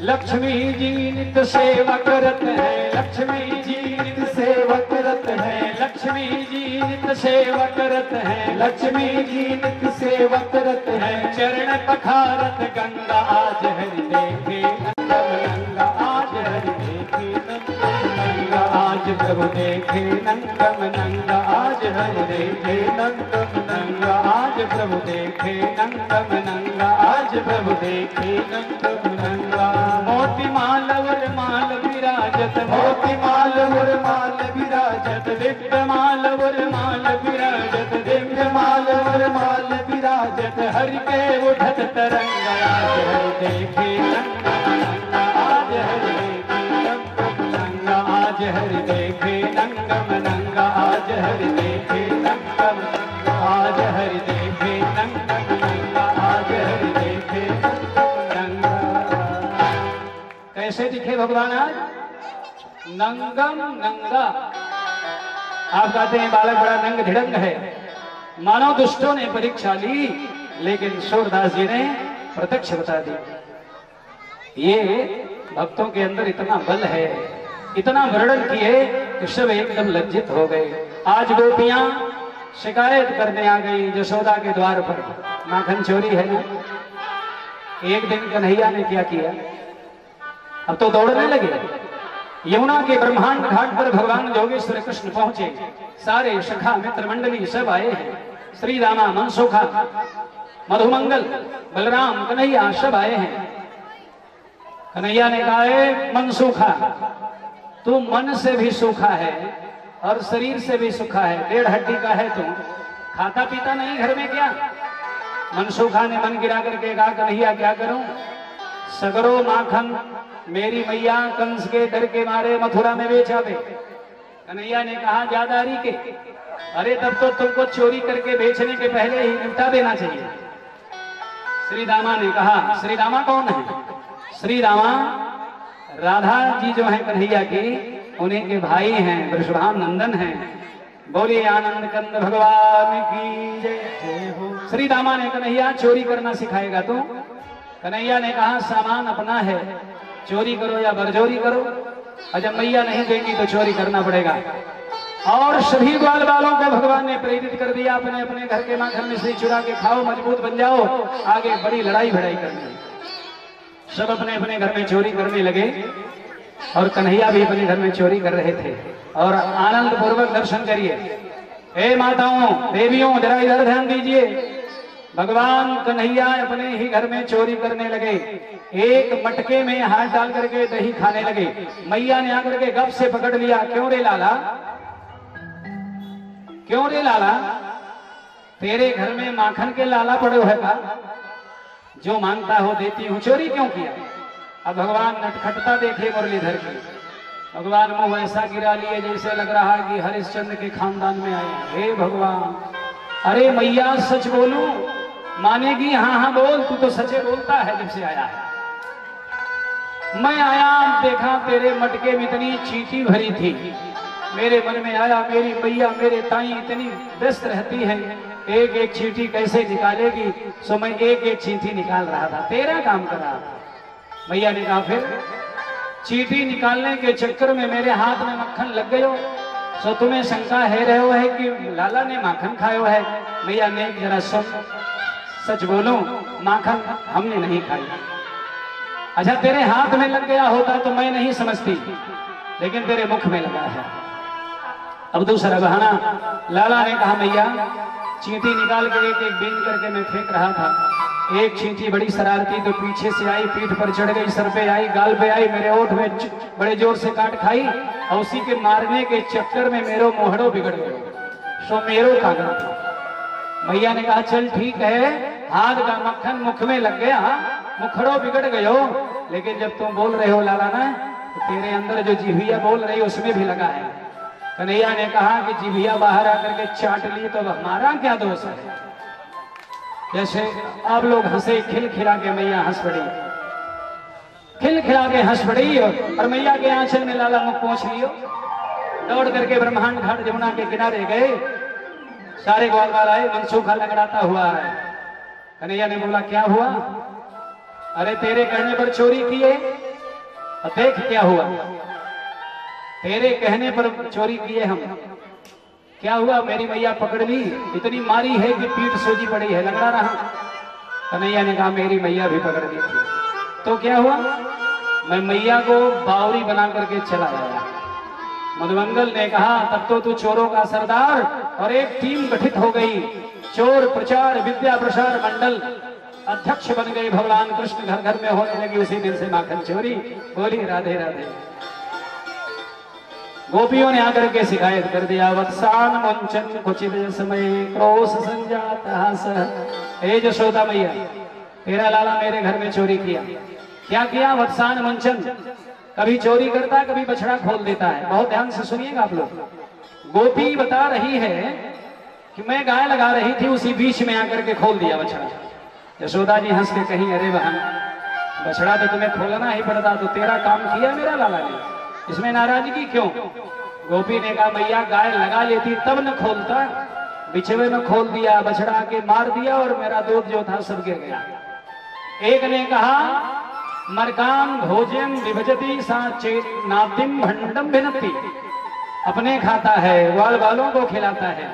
लक्ष्मी जी नित सेवा करत है, लक्ष्मी जी नित सेवा करत है, लक्ष्मी जी नित सेवा करत है, लक्ष्मी जी नित सेवा करत है। चरण पखारत गंगा आज हरि देखे नंगम नंगा आज हरि देखे नंगम नंगा आज प्रभु देखे नंगम नंगा आज हरि देखे नंगम नंगा आज प्रभु देखे नंगम नंगा आज प्रभु देखे नंगम नंगा। मोती माल वर माल विराजत, मोती माल वर माल विराजत, दिव्य माल वर माल विराजत, दिव्य माल वर माल विराजत। हरि के उठत तरंगा आज हरि देखे नंगम नंगा आज हरि देखे नंगम नंगा आज हरि देखे नंगम नंगा आज हरि देखे नंगम नंगा आज हरि देखे नंगम नंगा आज हरि देखे नंगम नंगा। कैसे दिखे भगवान आज? नंगम नंगा। आप कहते हैं बालक बड़ा नंग धिड़ंग है। मानव दुष्टों ने परीक्षा ली लेकिन सूरदास जी ने प्रत्यक्ष बता दी। ये भक्तों के अंदर इतना बल है, इतना वर्णन किए कि सब एकदम लज्जित हो गए। आज गोपियां शिकायत करने आ गई यशोदा के द्वार पर, माखन चोरी है ना। एक दिन कन्हैया ने क्या किया, अब तो दौड़ने लगे। यमुना के ब्रह्मांड घाट पर भगवान योगेश्वर कृष्ण पहुंचे। सारे सखा मित्र मंडली सब आए हैं। श्री रामा, मनसुखा, मधुमंगल, बलराम, कन्हैया सब आए हैं। कन्हैया ने कहा, मनसुखा तू मन से भी सूखा है और शरीर से भी सूखा है, डेढ़ हड्डी का है तू, खाता पीता नहीं घर में क्या? मनसुखा ने मन गिरा करके कहा, कन्हैया क्या करूं, सगरो माखन मेरी मैया कंस के डर के मारे मथुरा में बेचा दे। कन्हैया ने कहा, जादारी के, अरे तब तो तुमको चोरी करके बेचने के पहले ही निपटा देना चाहिए। श्री रामा ने कहा, श्री रामा कौन है? श्री रामा राधा जी जो है कन्हैया की, उन्हीं के भाई हैं, वृषभान नंदन हैं। बोलिए आनंद कंद भगवान की जय हो। श्री रामा ने, कन्हैया चोरी करना सिखाएगा तू? कन्हैया ने कहा, सामान अपना है, चोरी करो या बरजोरी करो, और जब मैया नहीं देंगी तो चोरी करना पड़ेगा। और सभी ग्वाल बालों को भगवान ने प्रेरित कर दिया, अपने अपने घर के माखन में से चुरा के खाओ, मजबूत बन जाओ, आगे बड़ी लड़ाई भिड़ाई करनी। सब अपने अपने घर में चोरी करने लगे और कन्हैया भी अपने घर में चोरी कर रहे थे। और आनंद पूर्वक दर्शन करिए। हे माताओं, देवियों, जरा इधर ध्यान दीजिए। भगवान कन्हैया अपने ही घर में चोरी करने लगे। एक मटके में हाथ डाल करके दही खाने लगे। मैया ने आकर के गप से पकड़ लिया, क्यों रे लाला, क्यों रे लाला, तेरे घर में माखन के लाला पड़े है का? जो मांगता हो देती हूं, चोरी क्यों किया? अब भगवान नटखटता देखे मुरलीधर की। भगवान मुंह ऐसा गिरा लिए जैसे लग रहा कि हरिश्चंद्र के खानदान में आए। हे भगवान, अरे मैया सच बोलूं, मानेगी? हाँ हाँ बोल, तू तो सचे बोलता है जब से आया है। मैं आया, देखा तेरे मटके में इतनी चींटी भरी थी, मेरे मन में आया मेरी मैया मेरे ताई इतनी व्यस्त रहती है, एक एक चींटी कैसे निकालेगी, सो मैं एक एक चींटी निकाल रहा था, तेरा काम कर रहा था। मैया ने कहा फिर चींटी निकालने के चक्कर में मेरे हाथ में मक्खन लग गयो, सो तुम्हें शंका है रहे है कि लाला ने माखन खायो है। मैया ने जरा सुन, सच बोलो माखन हमने नहीं खाई। अच्छा तेरे हाथ में लग गया होता तो मैं नहीं समझती, लेकिन तेरे मुख में लगा है। अब दूसरा बहाना, लाला ने कहा मैया चींटी निकाल के एक एक बीन करके मैं फेंक रहा था, एक चींटी बड़ी शरारती तो पीछे से आई, पीठ पर चढ़ गई, सर पे आई, गाल पे आई, मेरे ओठ में बड़े जोर से काट खाई, और उसी के मारने के चक्कर में मेरो मोहड़ो बिगड़ गया, सो मेरो कागज था। मैया ने कहा चल ठीक है, हाथ का मक्खन मुख में लग गया, मुखड़ो बिगड़ गयो, लेकिन जब तुम बोल रहे हो लाला ना, तो तेरे अंदर जो जिभिया बोल रही उसमें भी लगा है। कन्हैया ने कहा कि जिभिया बाहर आकर के चाट ली तो हमारा क्या दोष है। जैसे आप लोग हंसे, खिलखिला के मैया हंस पड़ी, खिलखिला के हंस पड़ी, और मैया के आंचल में लाला मुख पहुंच लियो। दौड़ करके ब्रह्मांड घाट जमुना के किनारे गए, सारे ग्वाल आए, मनसूखा लगड़ाता हुआ है। कन्हैया ने बोला क्या हुआ? अरे तेरे कहने पर चोरी किए, देख क्या हुआ, तेरे कहने पर चोरी किए हम, क्या हुआ? मेरी मैया पकड़ ली, इतनी मारी है कि पीठ सूजी पड़ी है, लगड़ा रहा। कन्हैया ने कहा मेरी मैया भी पकड़ दी थी, तो क्या हुआ? मैं मैया को बावरी बना करके चला आया। मधुमंगल ने कहा तब तो तू चोरों का सरदार, और एक टीम गठित हो गई, चोर प्रचार विद्या प्रसार मंडल अध्यक्ष बन गई। भगवान कृष्ण घर घर में होने लगी उसी दिन से माखन चोरी। बोली राधे राधे। गोपियों ने आकर के शिकायत कर दिया, वत्सान मुंचन कुचित समय क्रोश संजाता। हे यशोदा मैया, तेरा लाला मेरे घर में चोरी किया। क्या किया? वत्सान मुंचन, कभी चोरी करता कभी बछड़ा खोल देता है। बहुत ध्यान से सुनिएगा आप लोग। गोपी बता रही है कि मैं गाय लगा रही थी, उसी बीच में आकर के खोल दिया बछड़ा। यशोदा जी हंस के कहीं अरे बहन, बछड़ा तो तुम्हें खोलना ही पड़ता, तो तेरा काम किया मेरा लाला ने, इसमें नाराजगी क्यों? गोपी ने कहा मैया गाय लगा लेती तब न खोलता, बिछवे में खोल दिया, बछड़ा के मार दिया और मेरा दूध जो था सब गिर गया। एक ने कहा मरकाम भोजन विभजती सा चेत नातिम भंडम भिनती, अपने खाता है, ग्वाल बालों को खिलाता है,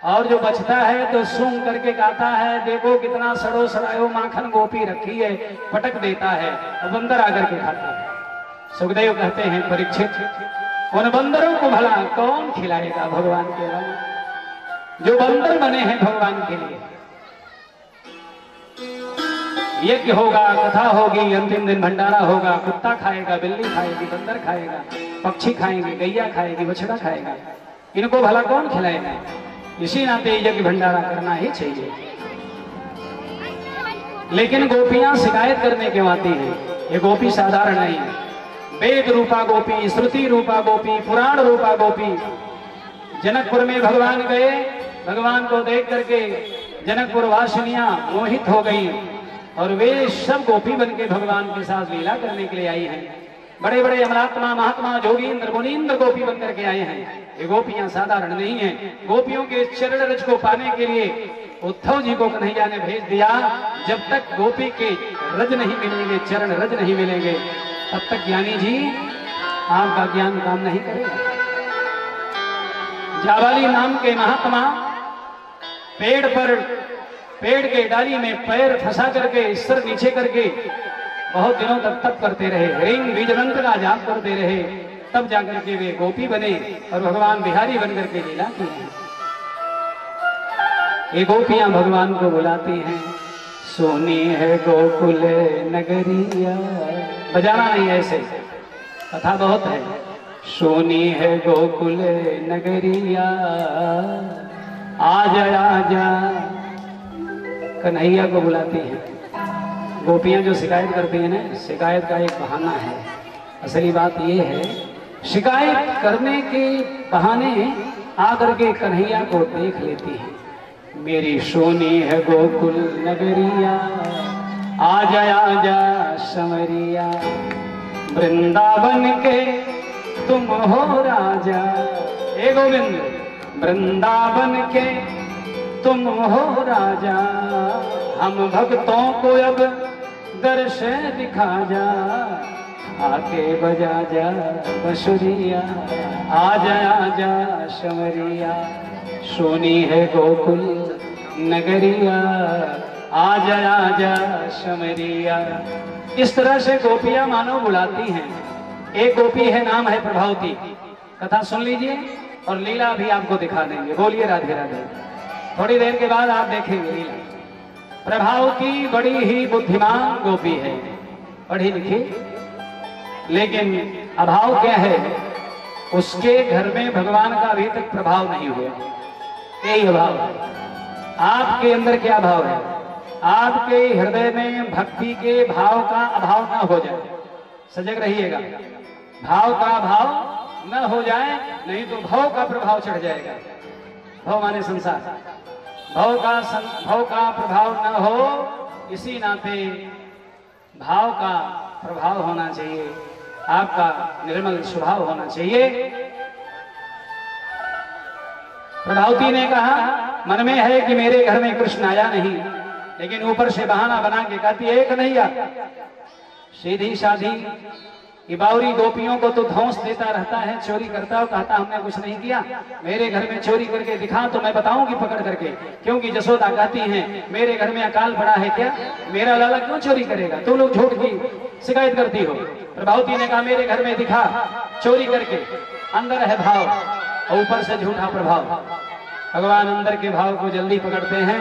और जो बचता है तो सूंघ करके गाता है, देखो कितना सड़ो सड़ायो माखन गोपी रखी है, पटक देता है, और बंदर आकर के खाता है। सुखदेव कहते हैं परीक्षित उन बंदरों को भला कौन खिलाएगा भगवान के लिए, जो बंदर बने हैं भगवान के लिए। यज्ञ होगा, कथा होगी, अंतिम दिन भंडारा होगा, कुत्ता खाएगा, बिल्ली खाएगी, बंदर खाएगा, पक्षी खाएंगे, गैया खाएगी, बछड़ा खाएगा, इनको भला कौन खिलाएगा? इसी नाते यज्ञ भंडारा करना ही चाहिए। लेकिन गोपियां शिकायत करने क्यों आती हैं? ये गोपी साधारण नहीं है, वेद रूपा गोपी, श्रुति रूपा गोपी, पुराण रूपा गोपी। जनकपुर में भगवान गए, भगवान को देख करके जनकपुर वासिनियां मोहित हो गई, और वे सब गोपी बन के भगवान के साथ लीला करने के लिए आई हैं। बड़े बड़े अमरात्मा महात्मा जोगींद्र मुनींद्र गोपी बन करके आए हैं। ये गोपियां साधारण नहीं हैं। गोपियों के चरण रज को पाने के लिए उद्धव जी को कन्हैया ने भेज दिया। जब तक गोपी के रज नहीं मिलेंगे, चरण रज नहीं मिलेंगे, तब तक ज्ञानी जी आपका ज्ञान काम नहीं करेगा। जावाली नाम के महात्मा पेड़ के डाली में पैर फंसा करके सिर नीचे करके बहुत दिनों तक तप करते रहे, ह्रीं बीज मंत्र का जाप करते रहे, तब जाकर के वे गोपी बने और भगवान बिहारी बनकर के लीला की है। ये गोपियां भगवान को बुलाती हैं, सोनी है गोकुल नगरिया, बजाना नहीं ऐसे, कथा बहुत है। सोनी है गोकुल नगरिया, आजा आजा, कन्हैया को बुलाती हैं। गोपियां जो शिकायत करती हैं ना, शिकायत का एक बहाना है। असली बात यह है, शिकायत करने के बहाने आकर के कन्हैया को देख लेती हैं। मेरी सोनी है गोकुल नगरिया, आजा आजा समरिया, वृंदावन के तुम हो राजा। हे गोविंद वृंदावन के तुम हो राजा, हम भक्तों को अब दर्श दिखा जा। आके बजा जा बंसुरिया, आजा आजा शंवरिया, सोनी है गोकुल नगरिया, आजा आजा शंवरिया। इस तरह से गोपियां मानो बुलाती हैं। एक गोपी है, नाम है प्रभावती। कथा सुन लीजिए और लीला भी आपको दिखा देंगे। बोलिए राधे राधे। थोड़ी देर के बाद आप देखेंगे लीला। प्रभावती बड़ी ही बुद्धिमान गोपी है, पढ़ी लिखी, लेकिन अभाव क्या है, उसके घर में भगवान का अभी तक प्रभाव नहीं हुआ। यही अभाव है। आपके अंदर क्या भाव है? आपके हृदय में भक्ति के भाव का अभाव न हो जाए, सजग रहिएगा। भाव का अभाव न हो जाए, नहीं तो भव का प्रभाव चढ़ जाएगा। भव माने संसार, भव का प्रभाव न हो, इसी नाते भाव का प्रभाव होना चाहिए। आपका निर्मल स्वभाव होना चाहिए। प्रभावती ने कहा, मन में है कि मेरे घर में कृष्ण आया नहीं, लेकिन ऊपर से बहाना बना के कहती है, एक नहीं आ। सीधी साधी ये बावरी गोपियों को तो धौंस देता रहता है, चोरी करता हो, कहता हमने कुछ नहीं किया। मेरे घर में चोरी करके दिखा तो मैं बताऊंगी पकड़ करके, क्योंकि जसोदा कहती हैं मेरे घर में अकाल पड़ा है क्या, मेरा लाला क्यों चोरी करेगा, तुम लोग झूठ की शिकायत करती हो। प्रभावती ने कहा मेरे घर में दिखा चोरी करके, अंदर है भाव और ऊपर से झूठा प्रभाव। भगवान अंदर के भाव को जल्दी पकड़ते हैं।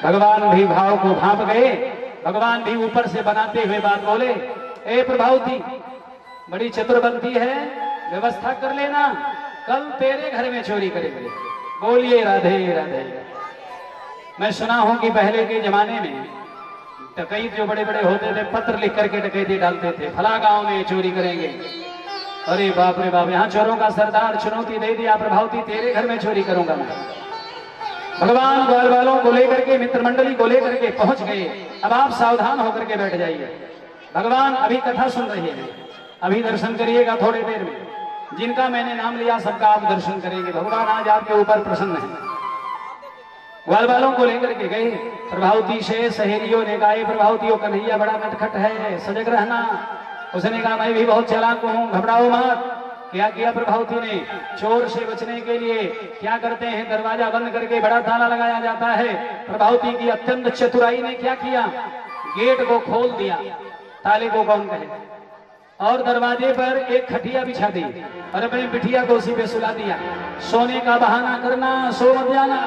भगवान भी भाव को भांप गए, भगवान भी ऊपर से बनाते हुए बात बोले, ए प्रभावती बड़ी चतुरबंदी है, व्यवस्था कर लेना, कल तेरे घर में चोरी करेंगे। बोलिए राधे राधे। मैं सुना हूं कि पहले के जमाने में डकैत जो बड़े बड़े होते थे, पत्र लिख करके डकैती डालते थे, फला गांव में चोरी करेंगे। अरे बाप रे बाप, यहाँ चोरों का सरदार चुनौती दे दिया, प्रभावती तेरे घर में चोरी करूंगा मैं। भगवान ग्वाल वालों को लेकर के, मित्र मंडली को लेकर के पहुंच गए। अब आप सावधान होकर के बैठ जाइए। भगवान अभी कथा सुन रहे हैं, अभी दर्शन करिएगा थोड़ी देर में। जिनका मैंने नाम लिया सबका आप दर्शन करेंगे। भगवान आज आपके ऊपर प्रसन्न है। ग्वाल वालों को लेकर के गए, प्रभावती से सहेलियों ने कहा, प्रभावती कन्हैया बड़ा नटखट है, सजग रहना। उसने कहा मैं भी बहुत चालाक हूं, घबराओ मत। क्या किया प्रभावती ने? चोर से बचने के लिए क्या करते हैं, दरवाजा बंद करके बड़ा ताला लगाया जाता है। प्रभावती की अत्यंत चतुराई ने क्या किया, गेट को खोल दिया, ताले को कौन कहे, और दरवाजे पर एक खटिया बिछा दी और अपनी बिटिया को उसी पे सुला दिया। सोने का बहाना करना, सो मत जाना।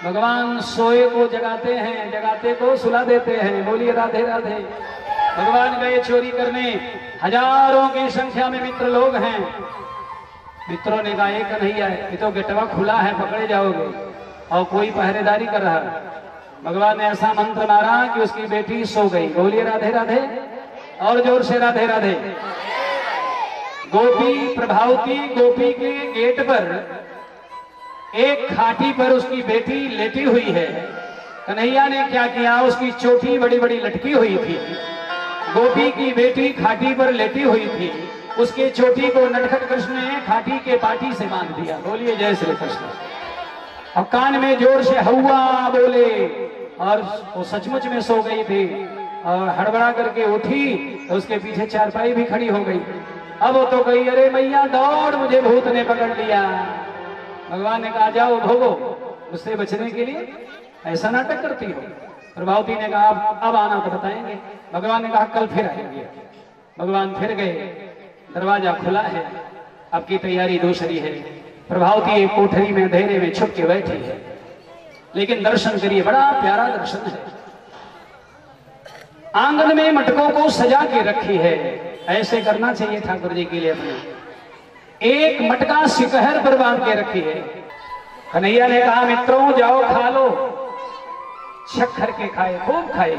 भगवान सोए को जगाते हैं, जगाते को सुला देते हैं। बोलिए राधे राधे। भगवान गए चोरी करने, हजारों की संख्या में मित्र लोग हैं। मित्रों ने कहा एक नहीं है, ये तो गेटवा खुला है, पकड़े जाओगे, और कोई पहरेदारी कर रहा है। भगवान ने ऐसा मंत्र मारा कि उसकी बेटी सो गई। बोलिए राधे राधे, और जोर से राधे राधे। गोपी प्रभावती गोपी के गेट पर एक खाटी पर उसकी बेटी लेटी हुई है। कन्हैया ने क्या किया, उसकी चोटी बड़ी बड़ी लटकी हुई थी। गोपी की बेटी खाटी पर लेटी हुई थी, उसके चोटी को नटखट कृष्ण ने खाटी के पाटी से बांध दिया। बोलिए जय श्री कृष्ण। और कान में जोर से हौवा बोले, और वो सचमुच में सो गई थी। और हड़बड़ा करके उठी तो उसके पीछे चारपाई भी खड़ी हो गई। अब वो तो गई, अरे मैया दौड़, मुझे भूत ने पकड़ लिया। भगवान ने कहा जाओ भोगो, उससे बचने के लिए ऐसा नाटक करती हो। प्रभावती ने कहा अब आना तो बताएंगे। भगवान ने कहा कल फिर आएंगे। भगवान फिर गए, दरवाजा खुला है, अब की तैयारी दूसरी है। प्रभावती एक कोठरी में अंधेरे में छुप के बैठी है, लेकिन दर्शन करिए, बड़ा प्यारा दर्शन है। आंगन में मटकों को सजा के रखी है। ऐसे करना चाहिए ठाकुर जी के लिए। अपने एक मटका सिकहर पर बांध के रखी है। कन्हैया ने कहा मित्रों जाओ खा लो, छक के खाए, खूब खाए।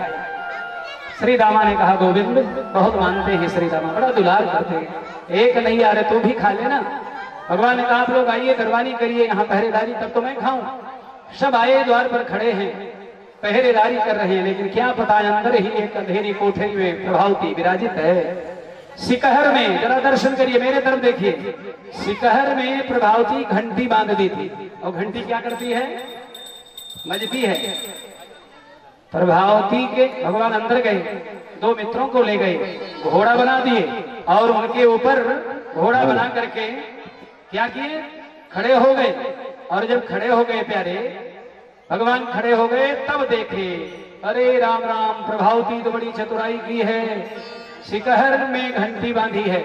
श्री दामा ने कहा गोविंद बहुत मानते हैं, श्री दामा बड़ा दुलार करते हैं, एक नहीं आ रहे तो भी खा लेना। भगवान ने कहा आप लोग आइए, दरबारी करिए, यहाँ पहरेदारी तब तो मैं खाऊं। सब आए, द्वार पर खड़े हैं, पहरेदारी कर रहे हैं, लेकिन क्या पता अंदर ही एक अंधेरी कोठरी में प्रभावती विराजित है। सिकहर में, जरा दर्शन करिए, मेरे तरफ देखिए, सिकहर में प्रभावती घंटी बांध दी थी। और घंटी क्या करती है? बजती है। प्रभावती के भगवान अंदर गए, दो मित्रों को ले गए, घोड़ा बना दिए और उनके ऊपर घोड़ा बना करके क्या किए? खड़े हो गए। और जब खड़े हो गए प्यारे भगवान खड़े हो गए, तब देखे अरे राम राम, प्रभावती तो बड़ी चतुराई की है, सिकहर में घंटी बांधी है।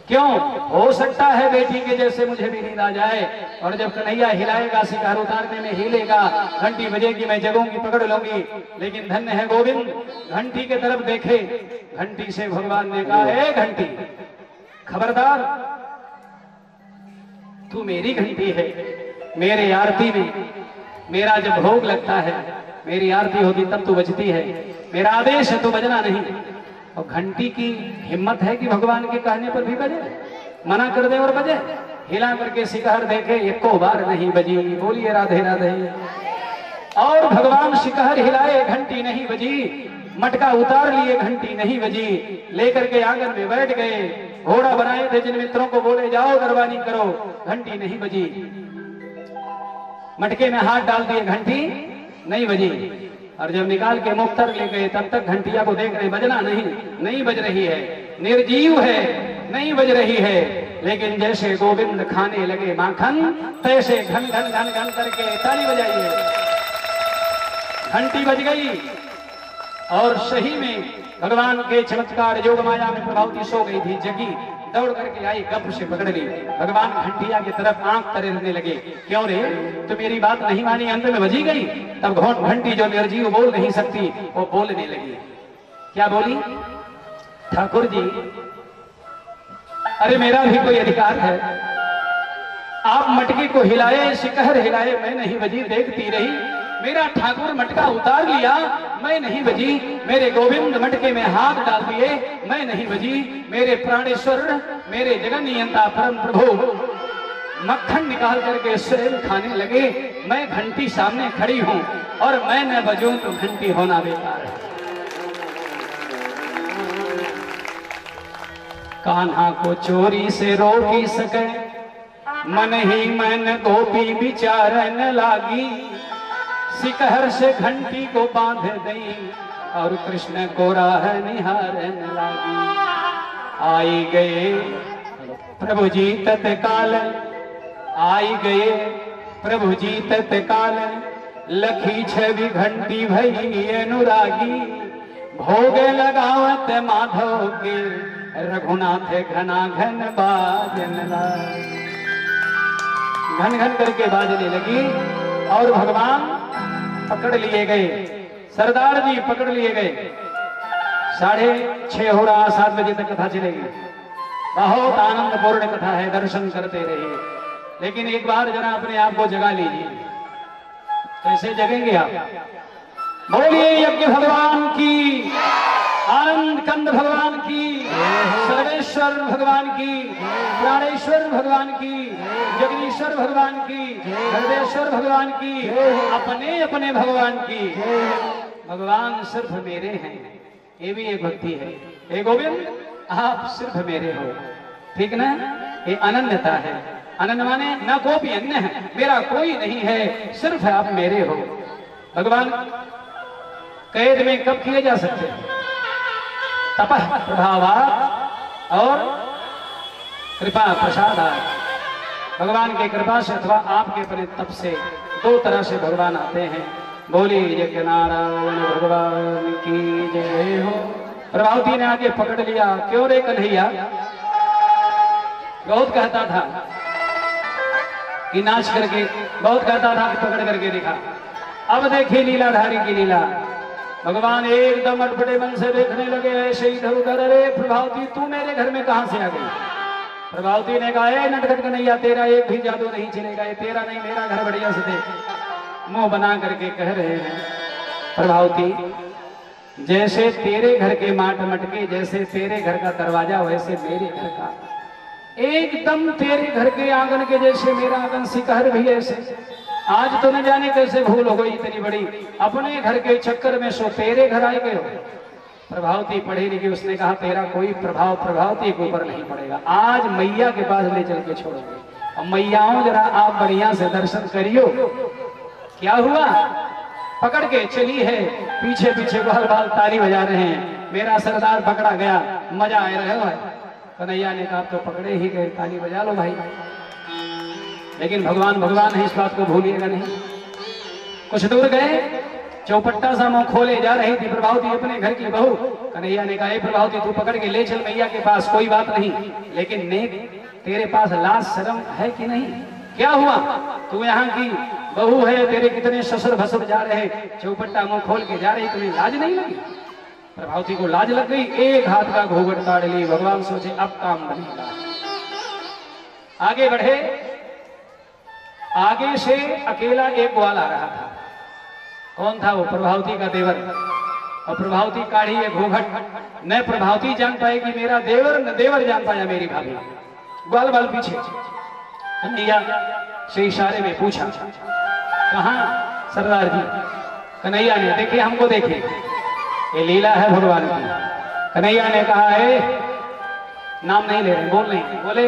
क्यों? हो सकता है बेटी के जैसे मुझे भी नींद आ जाए, और जब कन्हैया हिलाएगा, सिकहर उतारने में हिलेगा, घंटी बजेगी, मैं जगूंगी, पकड़ लूंगी। लेकिन धन्य है गोविंद, घंटी के तरफ देखे, घंटी से भगवान ने कहा, ए घंटी, खबरदार, तू मेरी घंटी है, मेरे आरती में मेरा जब भोग लगता है, मेरी आरती होती तब तू बजती है, मेरा आदेश है तो बजना नहीं। और घंटी की हिम्मत है कि भगवान के कहने पर भी बजे, मना कर दे और बजे। हिला करके सिकहर देखे, एको बार नहीं बजी। बोलिए राधे राधे। और भगवान सिकहर हिलाए, घंटी नहीं बजी। मटका उतार लिए, घंटी नहीं बजी। लेकर के आंगन में बैठ गए, घोड़ा बनाए थे, जिन मित्रों को बोले जाओ दरबानी करो, घंटी नहीं बजी। मटके में हाथ डाल दिए, घंटी नहीं बजी। और जब निकाल के मुफ्तर ले गए, तब तक घंटिया को देख रहे, बजना नहीं बज रही है, निर्जीव है, नहीं बज रही है। लेकिन जैसे गोविंद खाने लगे माखन, तैसे घन घन घन घन करके ताली बजाइए, घंटी बज गई। और सही में भगवान के चमत्कार, योग माया में प्रभावती सो गई थी, जगी, दौड़ करके आई, गप से पकड़ ली। भगवान घंटिया की तरफ आंख तरेरने लगे, क्यों रे, तो मेरी बात नहीं मानी, अंत में बजी गई। तब घंटी जो निर्जीव बोल नहीं सकती, वो बोलने लगी। क्या बोली? ठाकुर जी, अरे मेरा भी कोई अधिकार है, आप मटके को हिलाए, सिकहर हिलाए, मैं नहीं बजी, देखती रही। मेरा ठाकुर मटका उतार लिया, मैं नहीं बजी। मेरे गोविंद मटके में हाथ डाल दिए, मैं नहीं बजी। मेरे प्राणेश्वर, मेरे जगन्नियंता परम प्रभु मक्खन निकाल करके स्वयं खाने लगे, मैं घंटी सामने खड़ी हूं, और मैं न बजूं तो घंटी होना बेकार है। कान्हा को चोरी से रोकी सके, मन ही मन गोपी विचारन लागी। सिकहर से घंटी को बांध दई, और कृष्ण को राह निहारन लागी। आई गए प्रभु जी तत्काल, आई गए प्रभु जी तत्काल, लखी छवि घंटी भई अनुरागी। भोग लगावत माधव के, रघुनाथ घना घन बाजन लागी। घन घन करके बाजने लगी, और भगवान पकड़ लिए गए, सरदार जी पकड़ लिए गए। 6:30 हो रहा, 7 बजे तक कथा चलेगी। बहुत आनंदपूर्ण कथा है, दर्शन करते रहिए। लेकिन एक बार जरा अपने आप को जगा लीजिए। कैसे जगेंगे आप? बोलिए यज्ञ भगवान की, आनंद कंद भगवान की, सर्वेश्वर भगवान की, प्राणेश्वर भगवान की, जगदीश्वर भगवान की, हृदयेश्वर भगवान की, अपने अपने भगवान की। भगवान सिर्फ मेरे हैं, ये भी एक भक्ति है। हे गोविंद, आप सिर्फ मेरे हो, ठीक ना? ये अनन्यता है। अनन्य माने न कोई भी अन्य है, मेरा कोई नहीं है, सिर्फ आप मेरे हो। भगवान कैद में कब किए जा सकते हैं? तपः प्रभावात् और कृपा प्रसादात्। भगवान की कृपा से अथवा आपके अपने तप से, दो तरह से भगवान आते हैं। बोलिए यज्ञ नारायण भगवान की जय हो। प्रभावती ने आगे पकड़ लिया, क्यों रे कन्हैया? बहुत कहता था कि नाच करके, बहुत कहता था कि पकड़ करके दिखा। अब देखिए लीलाधारी की लीला। भगवान एकदम अटपटे मन से देखने लगे, ऐसे इधर उधर। अरे प्रभावती, तू मेरे घर में कहां से आ गई? प्रभावती ने कहा, नटखट कन्हैया, तेरा एक भी जादू नहीं चलेगा, ये तेरा नहीं, मेरा घर बढ़िया से देख। मुंह बना करके कह रहे हैं प्रभावती, जैसे तेरे घर के माट मटके, जैसे तेरे घर का दरवाजा, वैसे मेरे घर का एकदम तेरे घर के आंगन के जैसे मेरा आंगन। सिकहर भी ऐसे। आज तो न जाने कैसे भूल हो गई इतनी बड़ी, अपने घर के चक्कर में सो तेरे घर आए गए हो। प्रभावती पढ़ी लिखी, उसने कहा तेरा कोई प्रभाव प्रभावती के ऊपर नहीं पड़ेगा, आज मैया के पास ले चल के छोड़ोगे। अब मैयाओं जरा आप बढ़िया से दर्शन करियो। क्या हुआ, पकड़ के चली है, पीछे पीछे बाल बाल ताली बजा रहे हैं, मेरा सरदार पकड़ा गया, मजा आ रहा है। कन्हैया ने कहा तो पकड़े ही गए, ताली बजा लो भाई। लेकिन भगवान भगवान है, इस बात को भूलिएगा नहीं। कुछ दूर गए, चौपट्टा सा मुंह खोले जा रही थी प्रभावती अपने घर की बहू। कन्हैया ने कहा प्रभावती तू पकड़ के ले चल मैया के पास, कोई बात नहीं, लेकिन नेक तेरे पास लाज शर्म है कि नहीं? क्या हुआ, तू यहाँ की बहू है, तेरे कितने ससुर भसुर जा रहे, चौपट्टा मुंह खोल के जा रही, तुम्हें लाज नहीं लगी? प्रभावती को लाज लग गई, एक हाथ का घूंघट काट ली। भगवान सोचे अब काम बनेगा। आगे बढ़े, आगे से अकेला एक ग्वाल आ रहा था। कौन था वो? प्रभावती का देवर। और प्रभावती काढ़ी है घूंघट, न प्रभावती जान पाए कि मेरा देवर, न देवर जान पाया मेरी भाभी। ग्वाल बाल पीछे, कन्हैया से इशारे में पूछा कहाँ सरदार जी? कन्हैया ने देखे, हमको देखे, ये लीला है भगवान की। कन्हैया ने कहा है, नाम नहीं ले रहे, बोल नहीं, बोले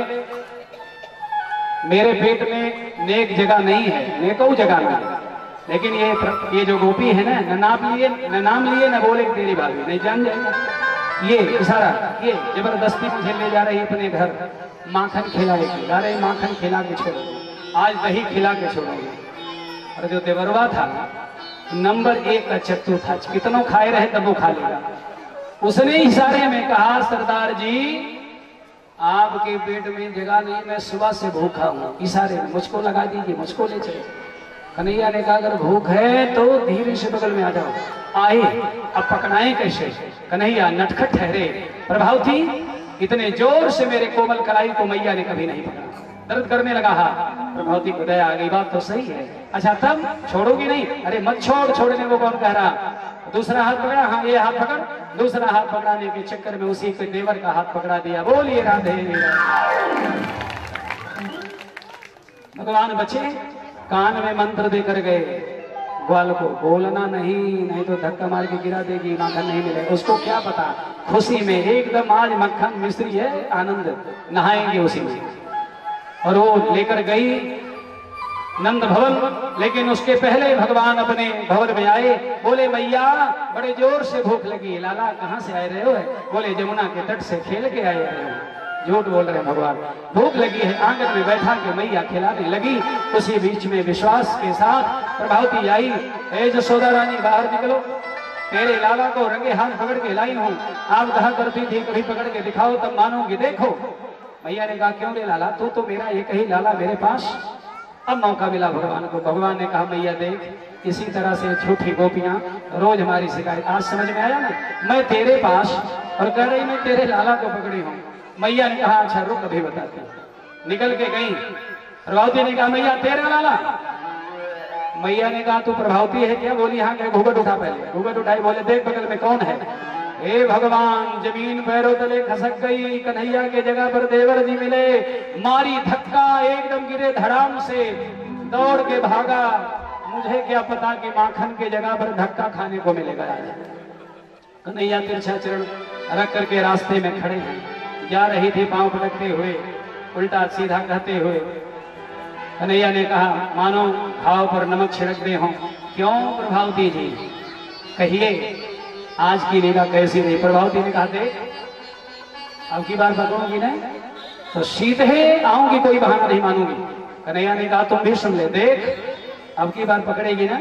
मेरे पेट में नेक जगह नहीं है, नेको जगह नहीं, लेकिन ये जो गोपी है ना, न नाम लिए न बोले तेरी भाभी, नहीं जान जाएगा। ये इशारा, ये जबरदस्ती मुझे ले जा रही अपने घर, माखन खिलाएगी, जा रही माखन खिला के छोड़ोगे, आज दही खिला के छोड़ोगे। और जो देवरवा था नंबर 1 का चत्तू था, कितनों खाए रहे तब वो खा लेगा। उसने इशारे में कहा सरदार जी आपके पेट में जगह नहीं, मैं सुबह से भूखा हूँ, इशारे में मुझको लगा दीजिए, मुझको ले चले। कन्हैया ने कहा अगर भूख है तो धीरे से बगल में आ जाओ। आए, अब पकड़ाएं कैसे? कन्हैया नटखट ठहरे। प्रभावती इतने जोर से मेरे कोमल कलाई को मैया ने कभी नहीं पकड़ा, दर्द करने लगा। प्रभावती को दया आ गई, बात तो सही है, अच्छा तब छोड़ोगी नहीं? अरे मत छोड़, छोड़ने को कौन कह रहा? दूसरा हाथ पकड़ा, हाँ ये हाथ पकड़, दूसरा हाथ पकड़ाने के चक्कर में उसी को देवर का हाथ पकड़ा दिया। बोलिए राधे। भगवान बचे, कान में मंत्र देकर गए, ग्वाल को बोलना नहीं तो धक्का मार के गिरा देगी, माखन नहीं मिलेगा। उसको क्या पता, खुशी में एकदम आज मक्खन मिश्री है, आनंद, नहाएंगे उसी में। और वो लेकर गई नंद भवन, लेकिन उसके पहले भगवान अपने भवन में आए। बोले मैया बड़े जोर से भूख लगी। लाला कहाँ से आए रहे हो? बोले जमुना के तट से खेल के आए रहे हो। झूठ बोल रहे हैं भगवान, भूख लगी है। आंगन में बैठा के मैया खिलाने लगी। उसी बीच में विश्वास के साथ प्रभावती आई, ए जसोदा रानी बाहर निकलो, तेरे लाला को रंगे हाथ पकड़ के लाई हूँ। आप कहा करती थी कभी पकड़ के दिखाओ तब मानोगी, देखो। मैया ने कहा क्यों रे लाला, तू तो मेरा एक ही लाला मेरे पास। अब मौका मिला भगवान को। भगवान ने कहा मैया देख, इसी तरह से झूठी गोपियां रोज हमारी शिकायत, आज समझ में आया ना, मैं तेरे पास और कह रही मैं तेरे लाला को पकड़ी हूँ। मैया ने कहा अच्छा रुक अभी बताती। निकल के गई। प्रभावती ने कहा मैया तेरा लाला? मैया ने कहा तू प्रभावती है क्या? बोली हाँ। क्या? घूंघट उठा, पहले घूंघट उठाई। बोले देख बगल में कौन है? हे भगवान, जमीन पैरों तले खसक गई। कन्हैया के जगह पर देवर जी मिले, मारी धक्का, एकदम गिरे धड़ाम से, दौड़ के भागा। मुझे क्या पता कि माखन के जगह पर धक्का खाने को मिलेगा। कन्हैया तिरछा चरण रख करके रास्ते में खड़े हैं, जा रही थी पांव पटकते हुए, उल्टा सीधा कहते हुए। कन्हैया ने कहा मानो घाव पर नमक छिड़क दे हो। क्यों प्रभावती जी, कहिए आज की लीला कैसी रही? प्रभावती ने कहा देख अब की बार पकड़ूंगी ना तो सीधे आऊंगी, कोई बहाना नहीं मानूंगी। कन्हैया ने कहा तुम भी सुन ले, देख अब की बार पकड़ेगी ना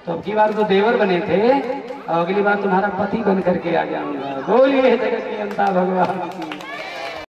तो अब की बार तो देवर बने थे, और अगली बार तुम्हारा पति बन करके आ जाऊंगा। बोलिए जगत नियंता भगवान की।